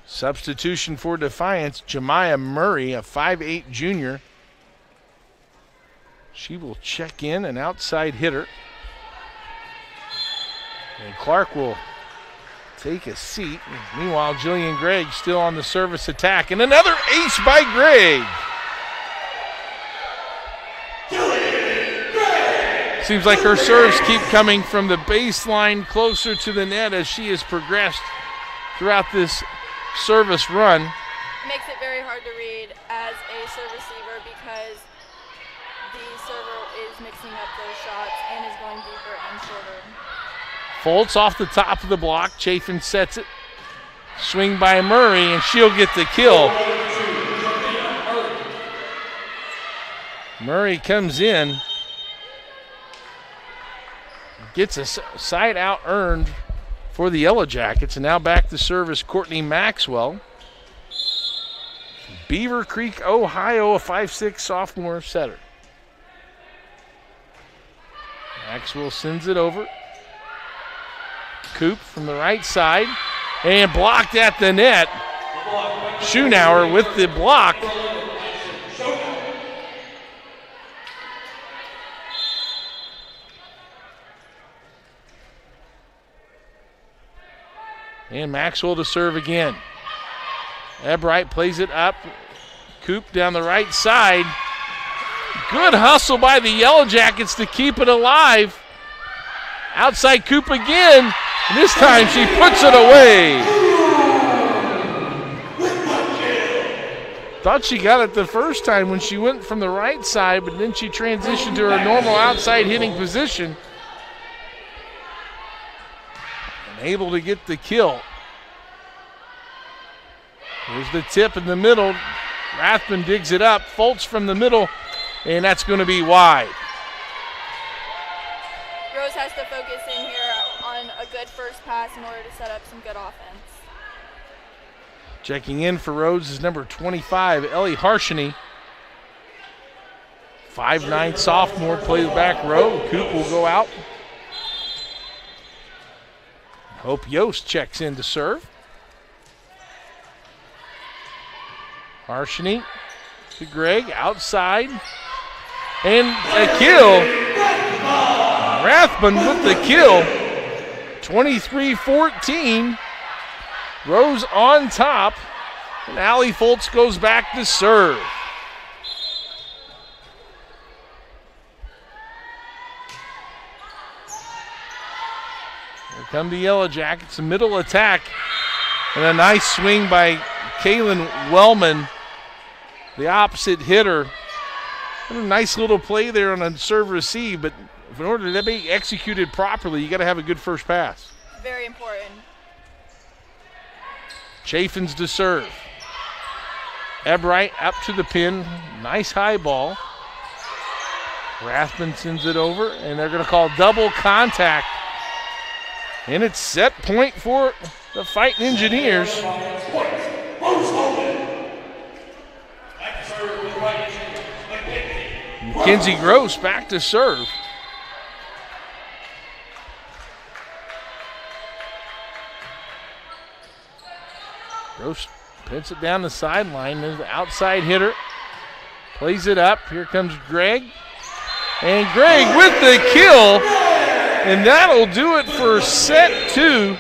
Substitution for Defiance, Jemiah Murray, a 5'8 junior. She will check in, an outside hitter. And Clark will take a seat. Meanwhile, Jillian Gregg still on the service attack. And another ace by Gregg. Seems like her serves keep coming from the baseline closer to the net as she has progressed throughout this service run. Makes it very hard to read as a serve receiver because the server is mixing up those shots and is going deeper and shorter. Fultz off the top of the block. Chafin sets it. Swing by Murray, and she'll get the kill. Murray comes in. Gets a side out earned for the Yellow Jackets, and now back to service Courtney Maxwell. Beaver Creek, Ohio, a 5'6 sophomore setter. Maxwell sends it over. Coop from the right side, and blocked at the net. Schunauer with the block. And Maxwell to serve again. Ebright plays it up. Coop down the right side. Good hustle by the Yellow Jackets to keep it alive. Outside Coop again. This time she puts it away. Thought she got it the first time when she went from the right side, but then she transitioned to her normal outside hitting position. Able to get the kill. Here's the tip in the middle. Rathbun digs it up. Fultz from the middle, and that's going to be wide. Rose has to focus in here on a good first pass in order to set up some good offense. Checking in for Rose is number 25, Ellie Harshany. 5'9 sophomore, plays back row. Coop will go out. Hope Yost checks in to serve. Harshany to Gregg, outside. And a kill. Rathbun with the kill. 23-14. Rose on top. And Allie Fultz goes back to serve. Here come the Yellow Jackets, a middle attack, and a nice swing by Kaylin Wellman, the opposite hitter. And a nice little play there on a serve receive, but in order to be executed properly, you got to have a good first pass. Very important. Chaffins to serve. Ebright up to the pin, nice high ball. Rathman sends it over, and they're going to call double contact. And it's set point for the Fighting Engineers. Mackenzie Gross back to serve. Gross pins it down the sideline. There's the outside hitter. Plays it up. Here comes Greg. And Greg with the kill. And that'll do it for set 2.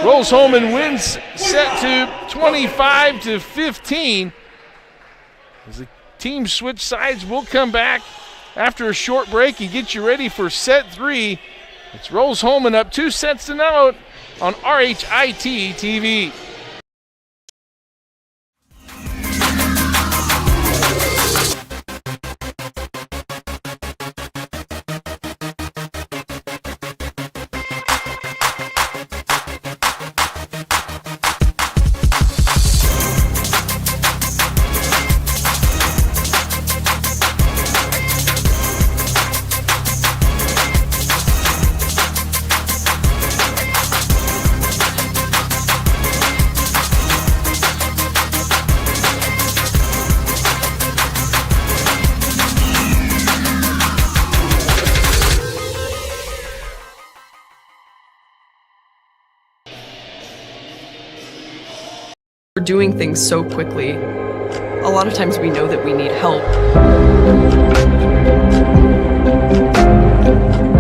Rose-Hulman wins set 2, 25-15. As the team switch sides, we'll come back after a short break and get you ready for set 3. It's Rose-Hulman up 2 sets to none on RHIT TV. We're doing things so quickly. A lot of times we know that we need help.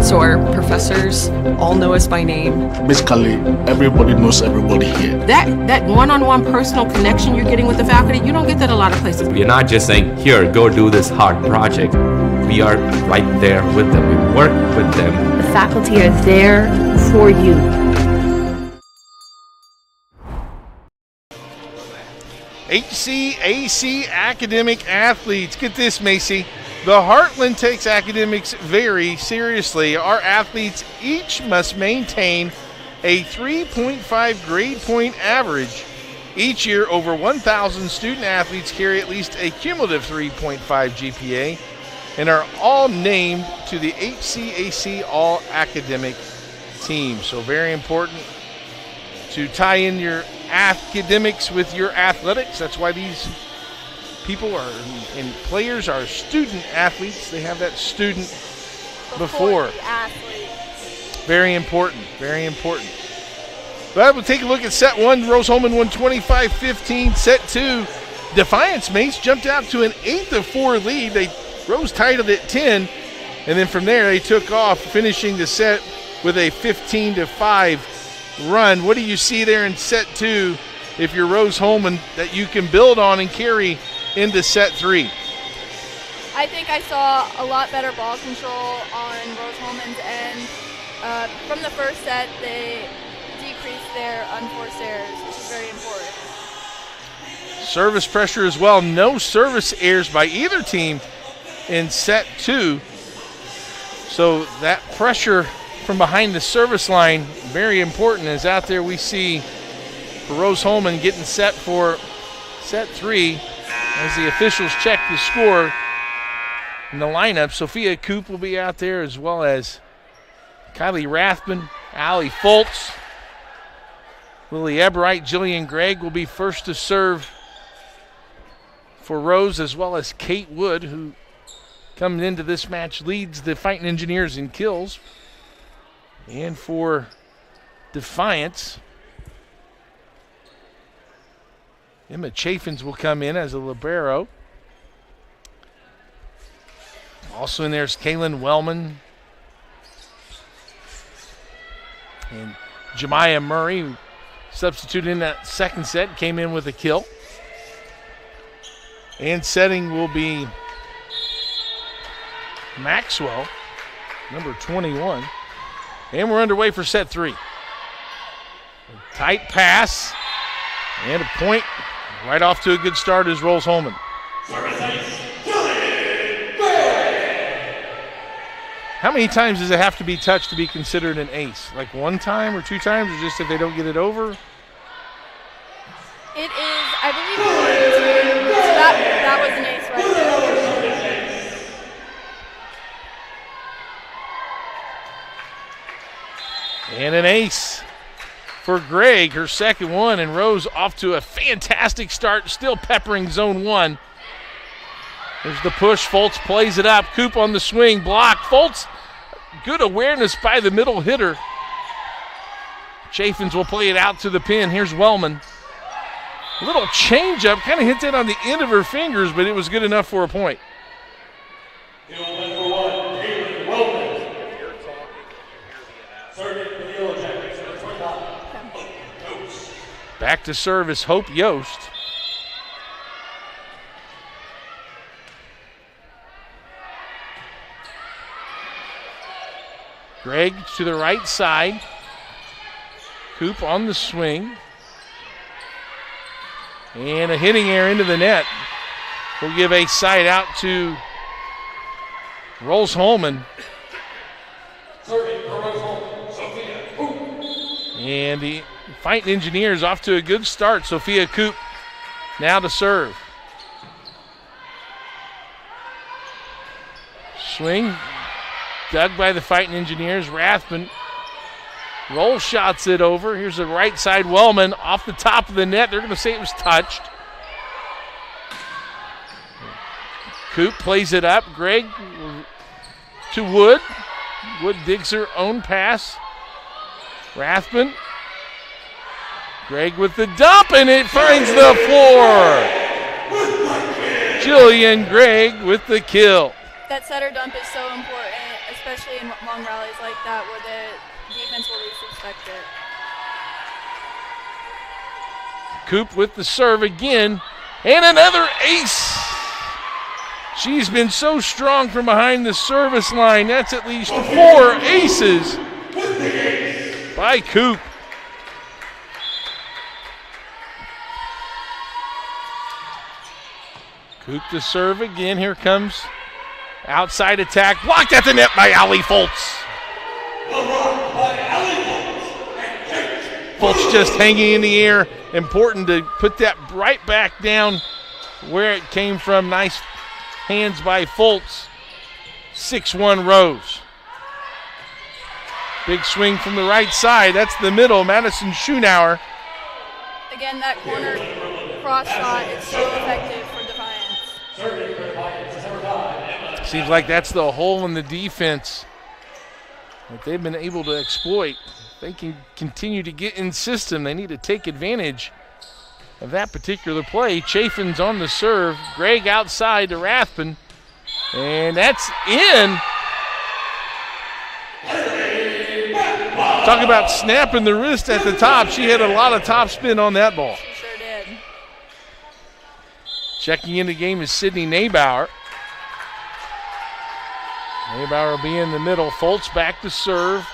So our professors all know us by name. Basically, everybody knows everybody here. That one-on-one personal connection you're getting with the faculty, you don't get that a lot of places. We're not just saying, here, go do this hard project. We are right there with them. We work with them. The faculty are there for you. HCAC academic athletes. Get this, Macy. The Heartland takes academics very seriously. Our athletes each must maintain a 3.5 grade point average. Each year, over 1,000 student athletes carry at least a cumulative 3.5 GPA and are all named to the HCAC All-Academic team. So very important to tie in your academics with your athletics. That's why these people are and players are student athletes. They have that student before. Very important, very important. But we'll take a look at set 1. Rose-Hulman won 25-15. Set 2, Defiance Mace jumped out to an 8-4 lead. They Rose tied it at 10, and then from there they took off, finishing the set with a 15-5 run. What do you see there in set 2 if you're Rose-Hulman that you can build on and carry into set 3? I think I saw a lot better ball control on Rose-Hulman's end. From the first set, they decreased their unforced errors, which is very important. Service pressure as well. No service errors by either team in set 2. So that pressure from behind the service line, very important, as out there we see for Rose-Hulman getting set for set 3 as the officials check the score in the lineup. Sophia Coop will be out there, as well as Kylie Rathman, Allie Foltz, Lily Ebright, Jillian Gregg will be first to serve for Rose, as well as Kate Wood, who coming into this match leads the Fighting Engineers in kills. And for Defiance, Emma Chaffins will come in as a libero. Also in there is Kaylin Wellman and Jemiah Murray, who substituted in that second set, came in with a kill. And setting will be Maxwell, number 21. And we're underway for set 3. A tight pass and a point. Right off to a good start is Rose-Hulman. How many times does it have to be touched to be considered an ace? Like 1 time or 2 times, or just if they don't get it over? It is, I believe, so that was an ace right there. And an ace for Gregg, her second one, and Rose off to a fantastic start, still peppering zone 1. There's the push. Foltz plays it up. Coop on the swing. Block. Foltz, good awareness by the middle hitter. Chaffins will play it out to the pin. Here's Wellman. A little changeup, kind of hits it on the end of her fingers, but it was good enough for a point. Back to service, Hope Yost. Gregg to the right side. Coop on the swing. And a hitting error into the net. We'll give a side out to Rose-Hulman. And the Fighting Engineers off to a good start. Sophia Coop now to serve. Swing dug by the Fighting Engineers. Rathman roll shots it over. Here's the right side. Wellman off the top of the net. They're going to say it was touched. Coop plays it up. Gregg to Wood. Wood digs her own pass. Rathman. Gregg with the dump, and it finds the floor. Jillian Gregg with the kill. That setter dump is so important, especially in long rallies like that where the defense will least expect it. Coop with the serve again, and another ace. She's been so strong from behind the service line. That's at least 4 aces by Coop. Coop to serve again. Here comes outside attack. Blocked at the net by Allie Foltz. Foltz just hanging in the air. Important to put that right back down where it came from. Nice hands by Foltz. 6-1 Rose. Big swing from the right side. That's the middle. Madison Schunauer. Again, that corner cross shot is so effective for Defiance. Seems like that's the hole in the defense that they've been able to exploit. They can continue to get in system. They need to take advantage of that particular play. Chaffins on the serve. Gregg outside to Rathman. And that's in. Talk about snapping the wrist at the top. She had a lot of top spin on that ball. She sure did. Checking in the game is Sydney Naybauer. Naybauer will be in the middle. Foltz back to serve.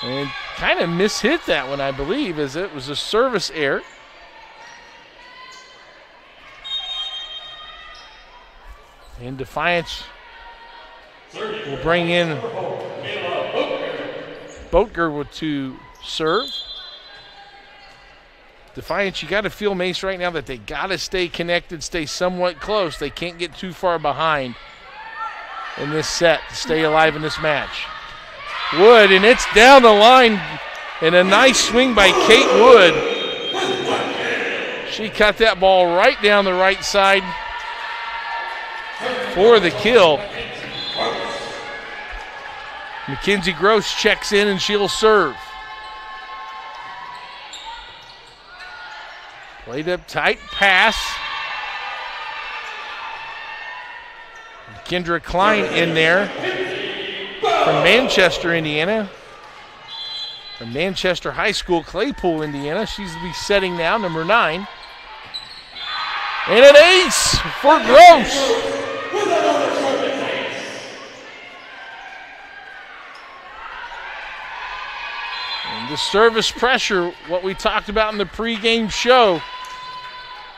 And kind of mishit that one, I believe, as it was a service error. And Defiance will bring in Boatger to serve. Defiance, you got to feel, Mace, right now that they got to stay connected, stay somewhat close. They can't get too far behind in this set to stay alive in this match. Wood, and it's down the line, and a nice swing by Kate Wood. She cut that ball right down the right side for the kill. Mackenzie Gross checks in, and she'll serve. Played up tight, pass. Kendra Klein in there from Manchester, Indiana. From Manchester High School, Claypool, Indiana. She's to be setting now, number 9. And an ace for Gross. And the service pressure, what we talked about in the pregame show,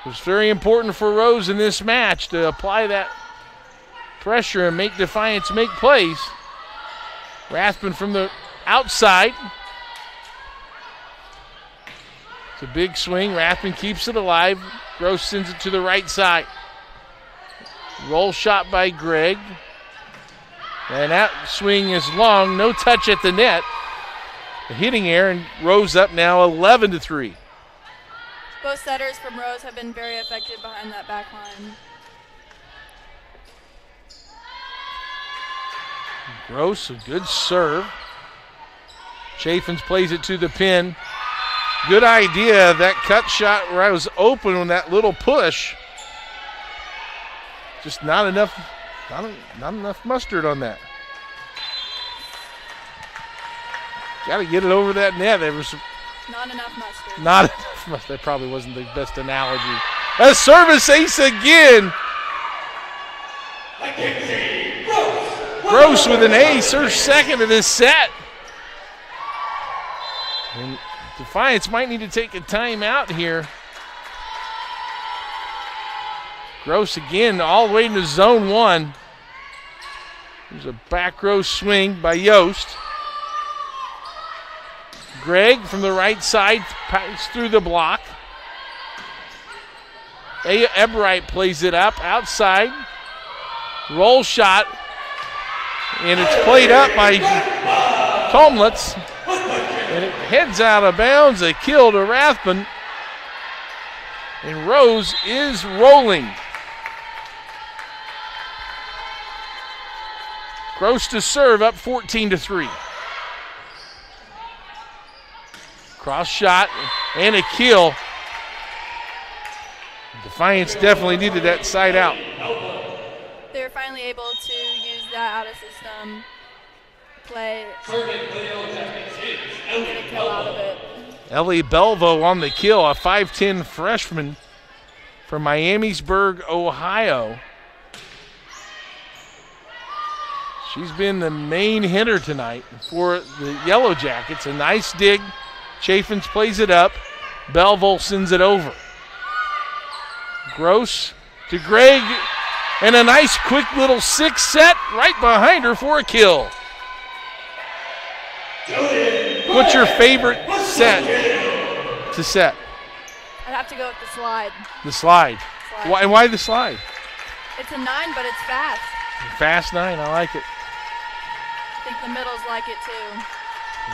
was very important for Rose in this match to apply that pressure and make Defiance make plays. Rathman from the outside. It's a big swing. Rathman keeps it alive. Gross sends it to the right side. Roll shot by Gregg. And that swing is long. No touch at the net. a hitting error, and Rose up now 11-3. Both setters from Rose have been very effective behind that back line. Gross, a good serve. Chaffins plays it to the pin. Good idea, that cut shot where I was open on that little push. Just not enough mustard on that. Got to get it over that net. Not enough mustard. Not enough mustard. That probably wasn't the best analogy. A service ace again. Gross with an ace, her second of this set. And Defiance might need to take a timeout here. Gross again, all the way into zone 1. There's a back row swing by Yost. Gregg from the right side passes through the block. Ebright plays it up outside. Roll shot. And it's played up by Tomlitz. And it heads out of bounds. A kill to Rathbun. And Rose is rolling. Gross to serve, up 14-3. Cross shot and a kill. Defiance definitely needed that side out. They were finally able to use that out of system play and get a kill out of it. Ellie Belvo on the kill, a 5'10 freshman from Miamisburg, Ohio. She's been the main hitter tonight for the Yellow Jackets. A nice dig. Chaffins plays it up. Belvo sends it over. Gross to Gregg. And a nice quick little 6 set right behind her for a kill. What's your favorite set to set? I'd have to go with the slide. The slide. Why the slide? It's a 9, but it's fast. Fast 9, I like it. I think the middles like it too.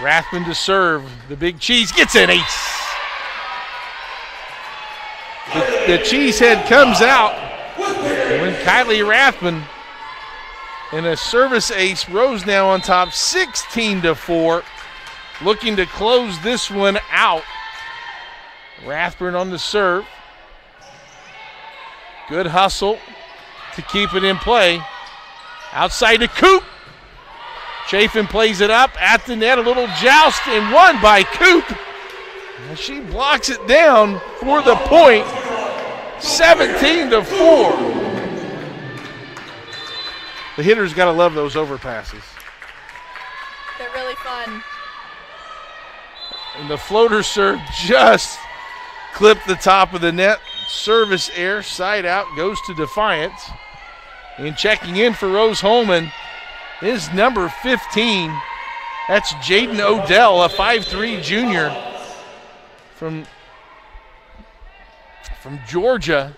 Rathbun to serve. The big cheese gets an ace. The cheesehead comes out. When Kylie Rathbun in a service ace, Rose now on top 16-4. Looking to close this one out. Rathbun on the serve. Good hustle to keep it in play. Outside to Coop. Chaffin plays it up at the net, a little joust, and won by Coop. And she blocks it down for the point, 17-4. The hitters got to love those overpasses. They're really fun. And the floater serve just clipped the top of the net. Service error, side out, goes to Defiance. And checking in for Rose-Hulman is number 15. That's Jaden Odell, a 5'3 junior from Georgia.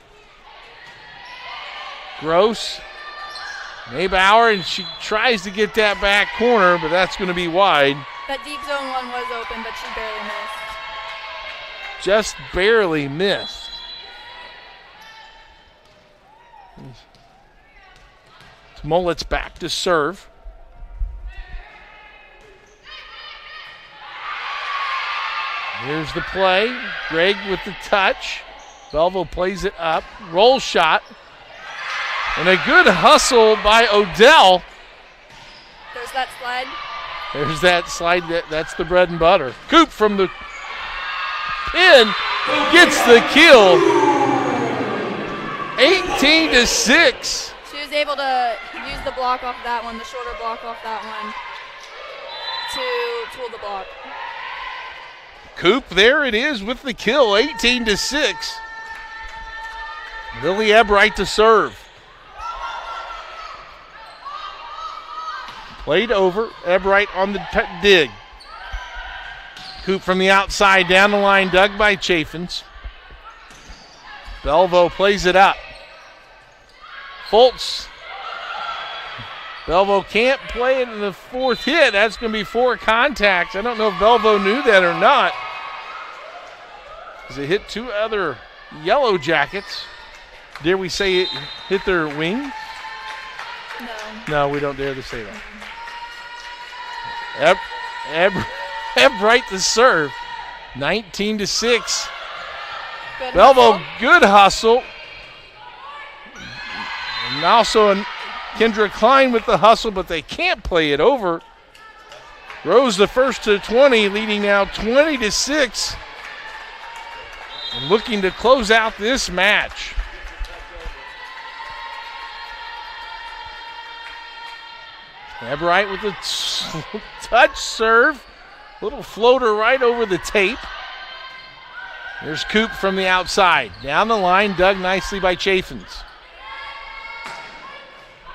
Gross. Maybauer, and she tries to get that back corner, but that's going to be wide. That deep zone 1 was open, but she barely missed. Just barely missed. Smollett's back to serve. Here's the play. Gregg with the touch. Belvo plays it up. Roll shot. And a good hustle by Odell. There's that slide. There's that slide. That's the bread and butter. Coop from the pin gets the kill. 18-6. She was able to use the block off that one, the shorter block off that one, to tool the block. Coop, there it is with the kill, 18-6. Lily Ebright to serve. Played over, Ebright on the dig. Coop from the outside, down the line, dug by Chaffins. Belvo plays it up. Fultz Belleville can't play it in the fourth hit. That's going to be 4 contacts. I don't know if Belleville knew that or not, because it hit 2 other Yellow Jackets. Dare we say it hit their wings? No, we don't dare to say that. Ebright to serve. 19-6. Belleville, good hustle. And also Kendra Klein with the hustle, but they can't play it over. Rose the first to 20, leading now 20-6. And looking to close out this match. Ebright with a touch serve. Little floater right over the tape. There's Coop from the outside. Down the line, dug nicely by Chaffins.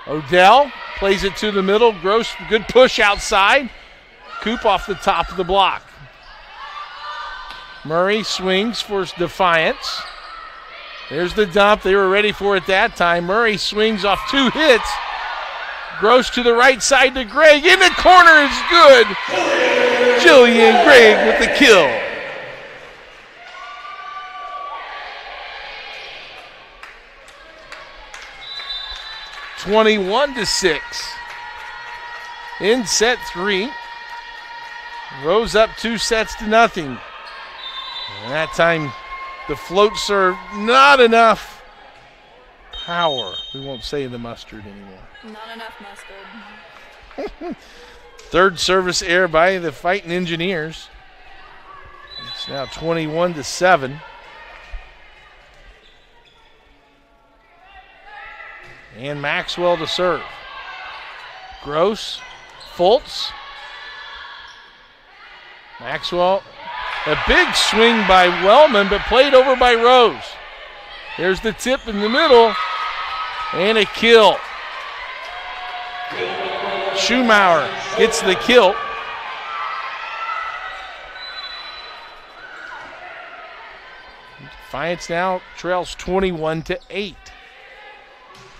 Odell plays it to the middle. Gross, good push outside. Coop off the top of the block. Murray swings for Defiance. There's the dump. They were ready for it that time. Murray swings off 2 hits. Gross to the right side to Gregg. In the corner is good. Jillian Gregg with the kill. (21-6). In set 3. Rose up 2-0. And that time the float serve, not enough power. We won't say the mustard anymore. Not enough mustard. Third service error by the Fighting Engineers. It's now 21-7. And Maxwell to serve. Gross, Fultz. Maxwell, a big swing by Wellman, but played over by Rose. There's the tip in the middle, and a kill. Schumauer gets the kill. Defiance now trails 21-8.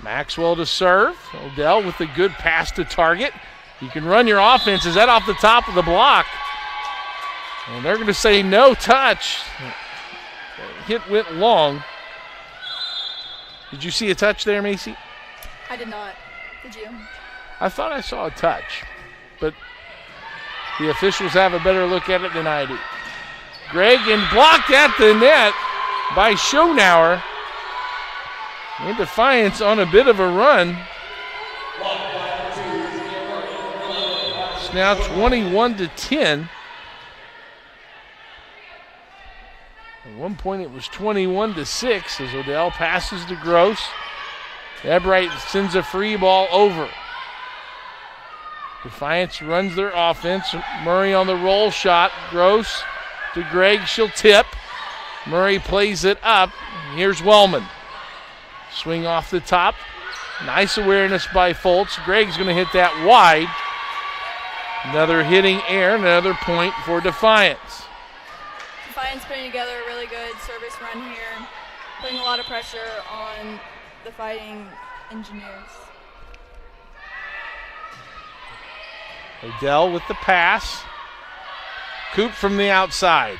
Maxwell to serve. Odell with a good pass to target. You can run your offense. Is that off the top of the block? And they're going to say no touch. Hit went long. Did you see a touch there, Macy? I did not. Did you? I thought I saw a touch, but the officials have a better look at it than I do. Gregg and blocked at the net by Schonauer. And Defiance on a bit of a run. It's now 21-10. At one point it was 21-6 as Odell passes to Gross. Ebright sends a free ball over. Defiance runs their offense. Murray on the roll shot. Gross to Gregg. She'll tip. Murray plays it up. Here's Wellman. Swing off the top. Nice awareness by Fultz. Gregg's going to hit that wide. Another hitting error. Another point for Defiance. Defiance putting together a really good service run here. Putting a lot of pressure on the Fighting Engineers. Odell with the pass. Coop from the outside.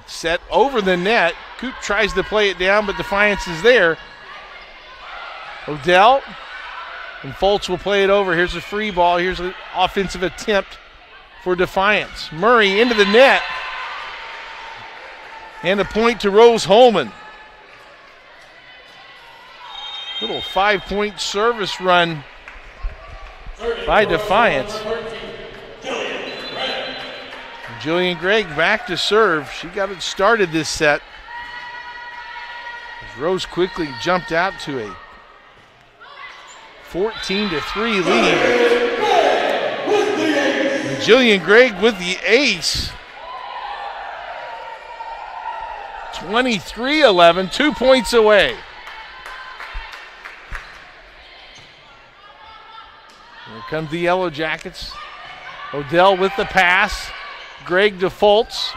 Set over the net. Coop tries to play it down, but Defiance is there. Odell and Fultz will play it over. Here's a free ball. Here's an offensive attempt for Defiance. Murray into the net. And a point to Rose-Hulman. Little 5-point service run by Defiance. Jillian Gregg back to serve. She got it started this set. As Rose quickly jumped out to a 14-3 lead. And Jillian Gregg with the ace. 23-11, 2 points away. Here comes the Yellow Jackets. Odell with the pass. Gregg to Fultz.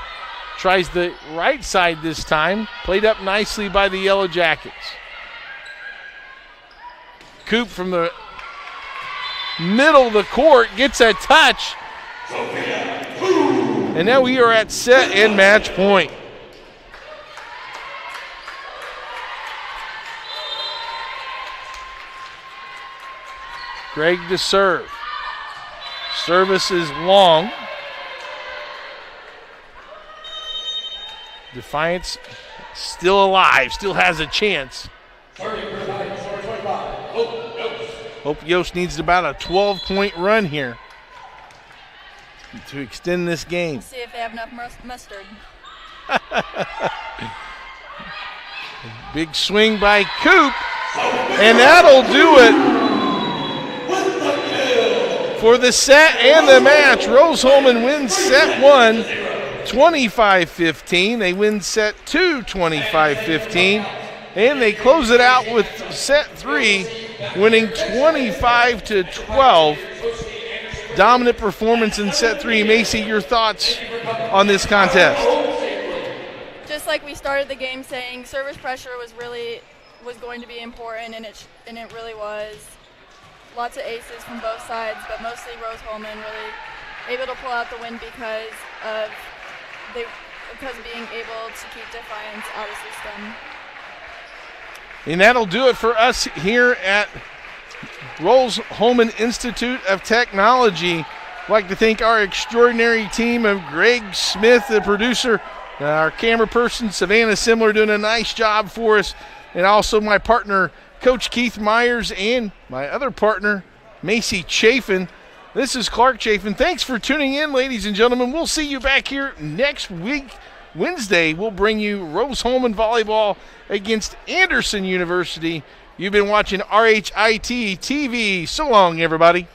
Tries the right side this time. Played up nicely by the Yellow Jackets. Coop from the middle of the court gets a touch. And now we are at set and match point. Greg to serve. Service is long. Defiance still alive, still has a chance. Hope Yost needs about a 12-point run here to extend this game. See if they have enough mustard. Big swing by Coop, and that'll do it for the set and the match. Rose-Hulman wins set 1, 25-15. They win set 2, 25-15. And they close it out with set 3, winning 25-12. Dominant performance in set 3. Macy, your thoughts on this contest? Just like we started the game saying, service pressure was going to be important, and it really was. Lots of aces from both sides, but mostly Rose-Hulman really able to pull out the win because being able to keep Defiance out of system. And that'll do it for us here at Rose-Hulman Institute of Technology. I'd like to thank our extraordinary team of Greg Smith, the producer, our camera person, Savannah Simler, doing a nice job for us, and also my partner, Coach Keith Myers, and my other partner, Macy Chafin. This is Clark Chafin. Thanks for tuning in, ladies and gentlemen. We'll see you back here next week. Wednesday, we'll bring you Rose-Hulman volleyball against Anderson University. You've been watching RHIT TV. So long, everybody.